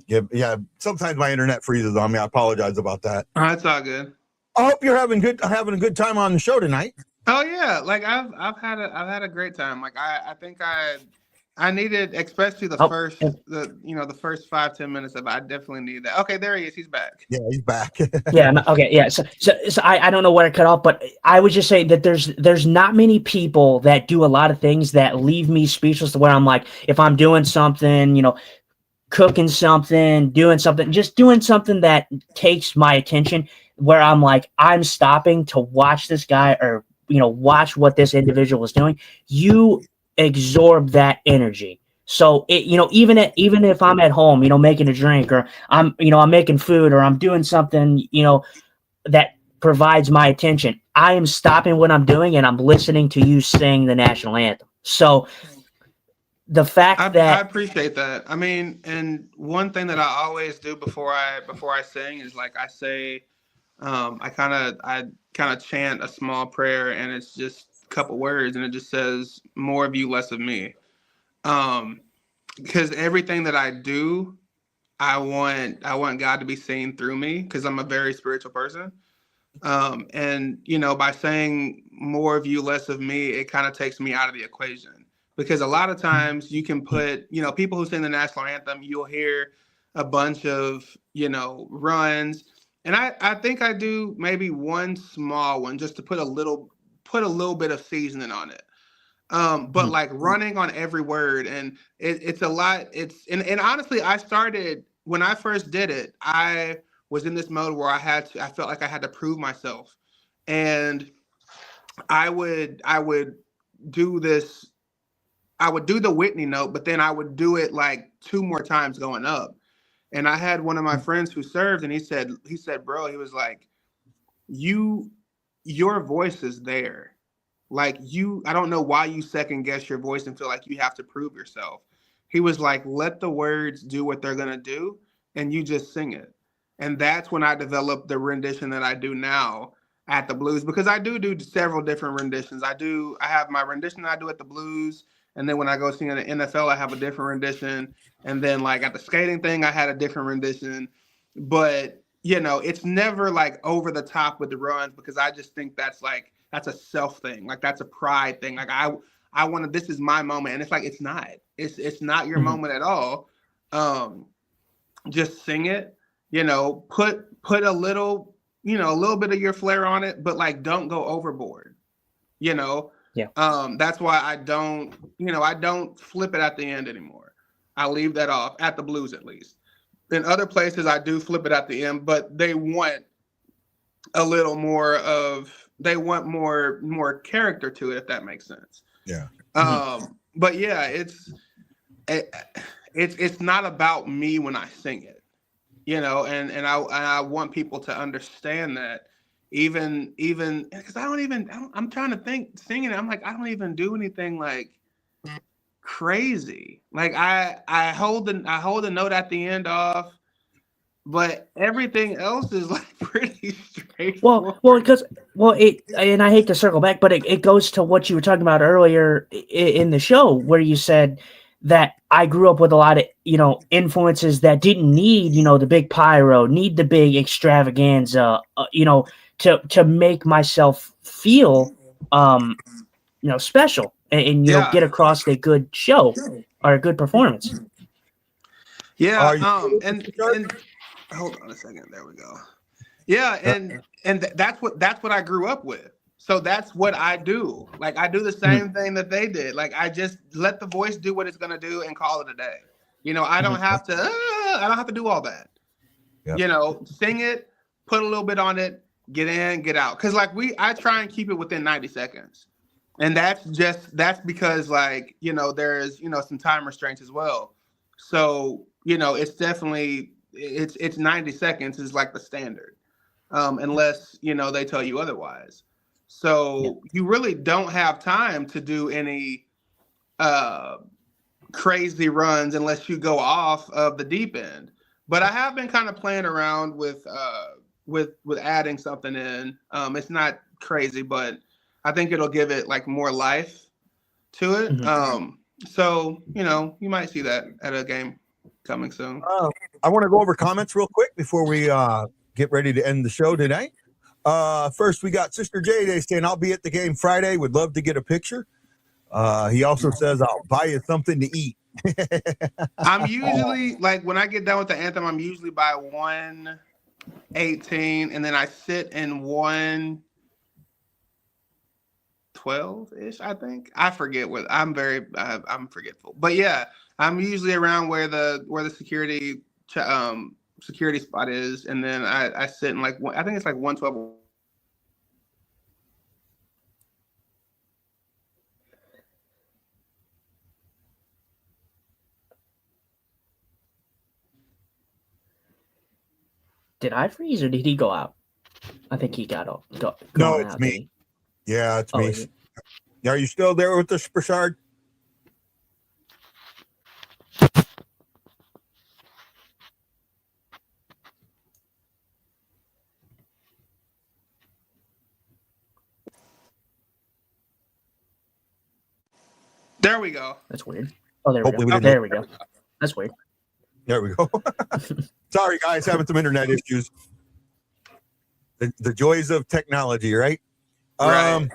Yeah, sometimes my internet freezes on me. I apologize about that. It's all good. I hope you're having a good time on the show tonight. Oh yeah, like I've had a great time. Like I think I needed, especially the first 5-10 minutes of it. I definitely needed that. Okay, there he is. He's back. Yeah, he's back. Yeah. Okay. Yeah. So I don't know where I cut off, but I would just say that there's not many people that do a lot of things that leave me speechless, to where I'm like, if I'm doing something, cooking something, doing something, just doing something that takes my attention, where I'm like, I'm stopping to watch this guy, or, watch what this individual is doing. You absorb that energy. So even if I'm at home, making a drink, or I'm making food, or I'm doing something, that provides my attention, I am stopping what I'm doing and I'm listening to you sing the national anthem. So the fact that I appreciate that. I mean, and one thing that I always do before I sing is, like, I say, I kind of chant a small prayer, and it's just a couple words, and it just says, more of you, less of me. Because everything that I do, I want God to be seen through me, because I'm a very spiritual person. And by saying more of you, less of me, it kind of takes me out of the equation, because a lot of times you can put, people who sing the national anthem, you'll hear a bunch of, runs. And I think I do maybe one small one, just to put a little bit of seasoning on it. But like running on every word, and it's a lot. And honestly, I started, when I first did it, I was in this mode where I felt like I had to prove myself. And I would do this. I would do the Whitney note, but then I would do it like 2 more times going up. And I had one of my friends who served, and he said, bro, he was like, your voice is there. Like I don't know why you second guess your voice and feel like you have to prove yourself. He was like, let the words do what they're going to do, and you just sing it. And that's when I developed the rendition that I do now at the Blues, because I do several different renditions. I have my rendition that I do at the Blues. And then when I go sing in the NFL, I have a different rendition. And then like at the skating thing, I had a different rendition. But, you know, it's never like over the top with the runs, because I just think that's a self thing. Like that's a pride thing. Like I want to, this is my moment. And it's like, it's not your moment at all. Just sing it, you know, put a little, you know, a little bit of your flair on it, but like, don't go overboard, you know? Yeah. That's why I don't flip it at the end anymore. I leave that off at the Blues, at least. In other places, I do flip it at the end, but they want a little more more character to it, if that makes sense. Yeah. But yeah, it's not about me when I sing it, you know, and I want people to understand that. Even because I'm trying to think singing it. I'm like, I don't even do anything like crazy. Like I hold the note at the end off, but everything else is like pretty straightforward. And I hate to circle back, but it goes to what you were talking about earlier in the show, where you said that I grew up with a lot of, you know, influences that didn't need, you know, the big pyro, need the big extravaganza, you know, to make myself feel, you know, special and you know, get across a good show or a good performance. Yeah. And hold on a second. There we go. Yeah. And that's what I grew up with. So that's what I do. Like I do the same thing that they did. Like I just let the voice do what it's going to do and call it a day. You know, I don't have to do all that. Yep. You know, sing it, put a little bit on it, get in, get out. Cause like I try and keep it within 90 seconds. And that's because like, you know, there's, you know, some time restraints as well. So, you know, it's definitely, it's 90 seconds is like the standard. Unless, you know, they tell you otherwise. So you really don't have time to do any crazy runs unless you go off of the deep end. But I have been kind of playing around with adding something in. It's not crazy, but I think it'll give it like more life to it. So, you know, you might see that at a game coming soon. I want to go over comments real quick before we get ready to end the show tonight. First, we got Sister J saying, I'll be at the game Friday. Would love to get a picture. He also says, I'll buy you something to eat. I'm usually, like, when I get done with the anthem, I'm usually by 1:18, and then I sit in 1:12-ish, I think. I forget what, I'm forgetful. But yeah, I'm usually around where the security spot is, and then I sit in like, I think it's like 112. Did I freeze or did he go out? I think he got off. No, it's me. Yeah, it's me. Are you still there with us, Pershard? There we go. That's weird. Oh, there we go. There we go. That's weird. There we go. Sorry, guys, having some internet issues. The joys of technology, right? Right.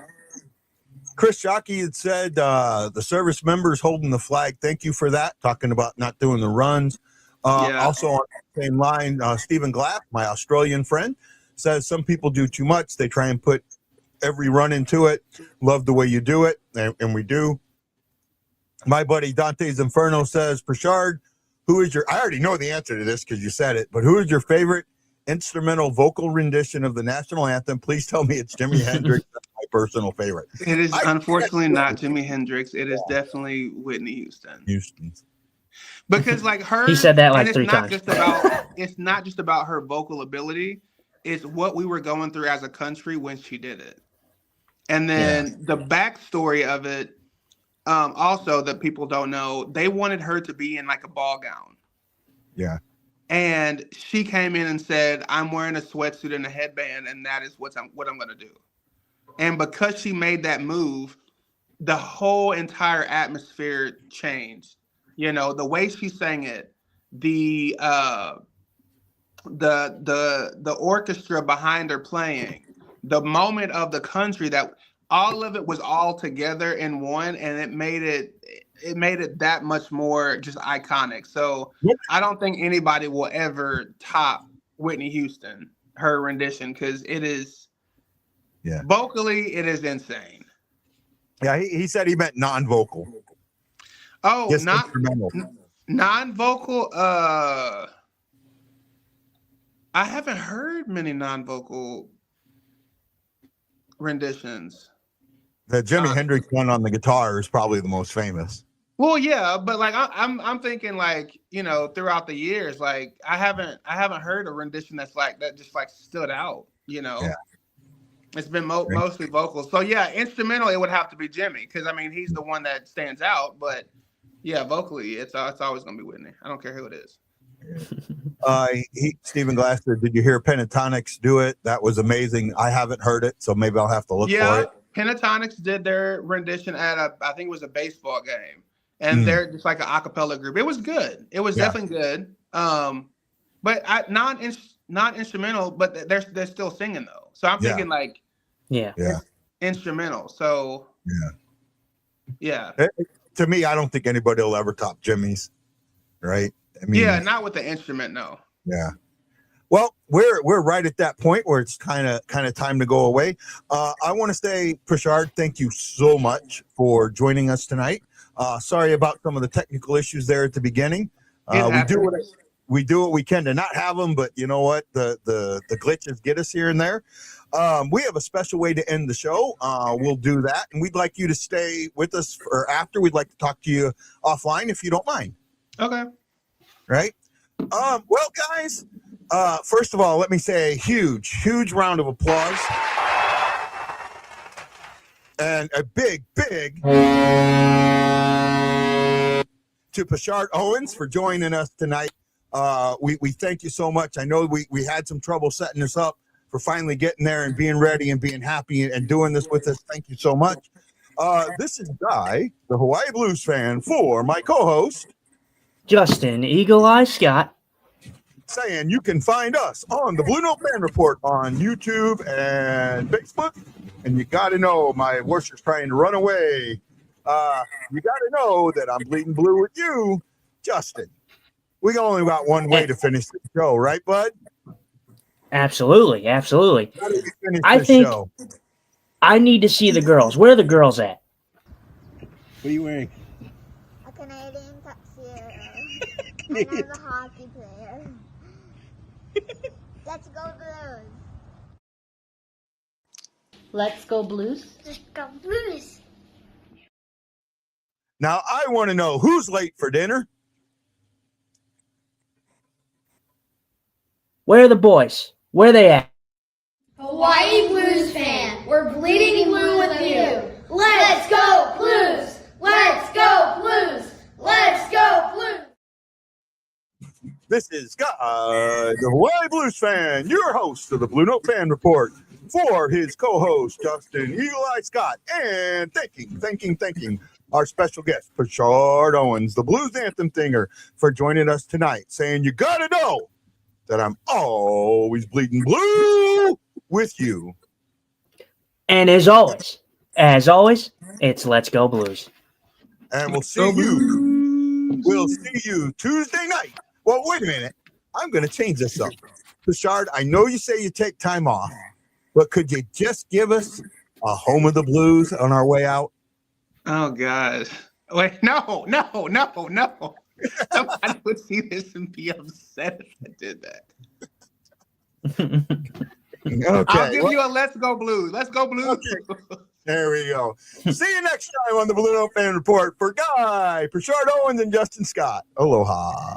Chris Shockey had said the service members holding the flag. Thank you for that. Talking about not doing the runs. Also on the same line, Stephen Glass, my Australian friend, says some people do too much. They try and put every run into it. Love the way you do it, and we do. My buddy Dante's Inferno says, Pershard, I already know the answer to this because you said it, but who is your favorite instrumental vocal rendition of the national anthem? Please tell me it's Jimi Hendrix. That's my personal favorite. It is I- unfortunately not Jimi Hendrix. It is definitely Whitney Houston. Because like her, He said that and like it's 3 not times. it's not just about her vocal ability. It's what we were going through as a country when she did it. And then the backstory of it, also that people don't know, they wanted her to be in like a ball gown. Yeah. And she came in and said, I'm wearing a sweatsuit and a headband, and that is what I'm going to do. And because she made that move, the whole entire atmosphere changed. You know, the way she sang it, the orchestra behind her playing, the moment of the country, that all of it was all together in one, and it made it that much more just iconic. So I don't think anybody will ever top Whitney Houston, her rendition, because it is vocally, it is insane. Yeah, he said he meant non-vocal. Oh, Just not instrumental. non-vocal. I haven't heard many non-vocal renditions. The Jimi Hendrix one on the guitar is probably the most famous. Well, yeah, but like I'm thinking, like, you know, throughout the years, like I haven't heard a rendition that's like that, just like stood out. You know, it's been mostly vocals. So yeah, instrumental, it would have to be Jimmy, because I mean he's the one that stands out. But yeah, vocally, it's always gonna be Whitney. I don't care who it is. Stephen Glass said, did you hear Pentatonics do it? That was amazing. I haven't heard it, so maybe I'll have to look for it. Pentatonics did their rendition at I think it was a baseball game, and they're just like an a cappella group. It was good. It was definitely good. But non-instrumental, but they're still singing though. So I'm thinking like instrumental. So To me, I don't think anybody will ever top Jimmy's, right? I mean, not with the instrument, no. Yeah. Well, we're right at that point where it's kind of time to go away. I want to say, Pershard, thank you so much for joining us tonight. Sorry about some of the technical issues there at the beginning. We do what we can to not have them, but you know what? The glitches get us here and there. We have a special way to end the show. We'll do that, and we'd like you to stay with us for after. We'd like to talk to you offline if you don't mind. Okay. Right. Well, guys, first of all, let me say a huge round of applause and a big to Pershard Owens for joining us tonight. We thank you so much. I know we had some trouble setting this up, for finally getting there and being ready and being happy and doing this with us. Thank you so much. This is Guy, the Hawaii Blues fan, for my co-host, Justin Eagle Eye Scott, saying you can find us on the BlueNote Fan Report on YouTube and Facebook. And you got to know, my worshiper's trying to run away. You got to know that I'm bleeding blue with you, Justin. We only got one way to finish the show, right, bud? Absolutely. I think I need to see the girls. Where are the girls at? What are you wearing? A Canadian tuxedo. And I'm a hockey player. Let's go Blues. Let's go Blues. Let's go Blues. Now, I want to know who's late for dinner. Where are the boys? Where are they at? Hawaii Blues fan, we're bleeding blue with you. Let's go Blues! Let's go Blues! Let's go Blues! This is Guy, the Hawaii Blues fan, your host of the BlueNote Fan Report, for his co-host, Justin Eagle Eye Scott, and thanking our special guest, Pershard Owens, the Blues Anthem singer, for joining us tonight, saying you got to know that I'm always bleeding blue with you. And as always, it's Let's Go Blues. And we'll see you Tuesday night. Well, wait a minute. I'm going to change this up. Pershard, I know you say you take time off, but could you just give us a Home of the Blues on our way out? Oh, gosh. Wait, no. Somebody would see this and be upset if I did that. Okay. I'll give you a let's go Blues. Let's go Blues. Okay. There we go. See you next time on the Blue Note Fan Report for Guy, Pershard, Owens, and Justin Scott. Aloha.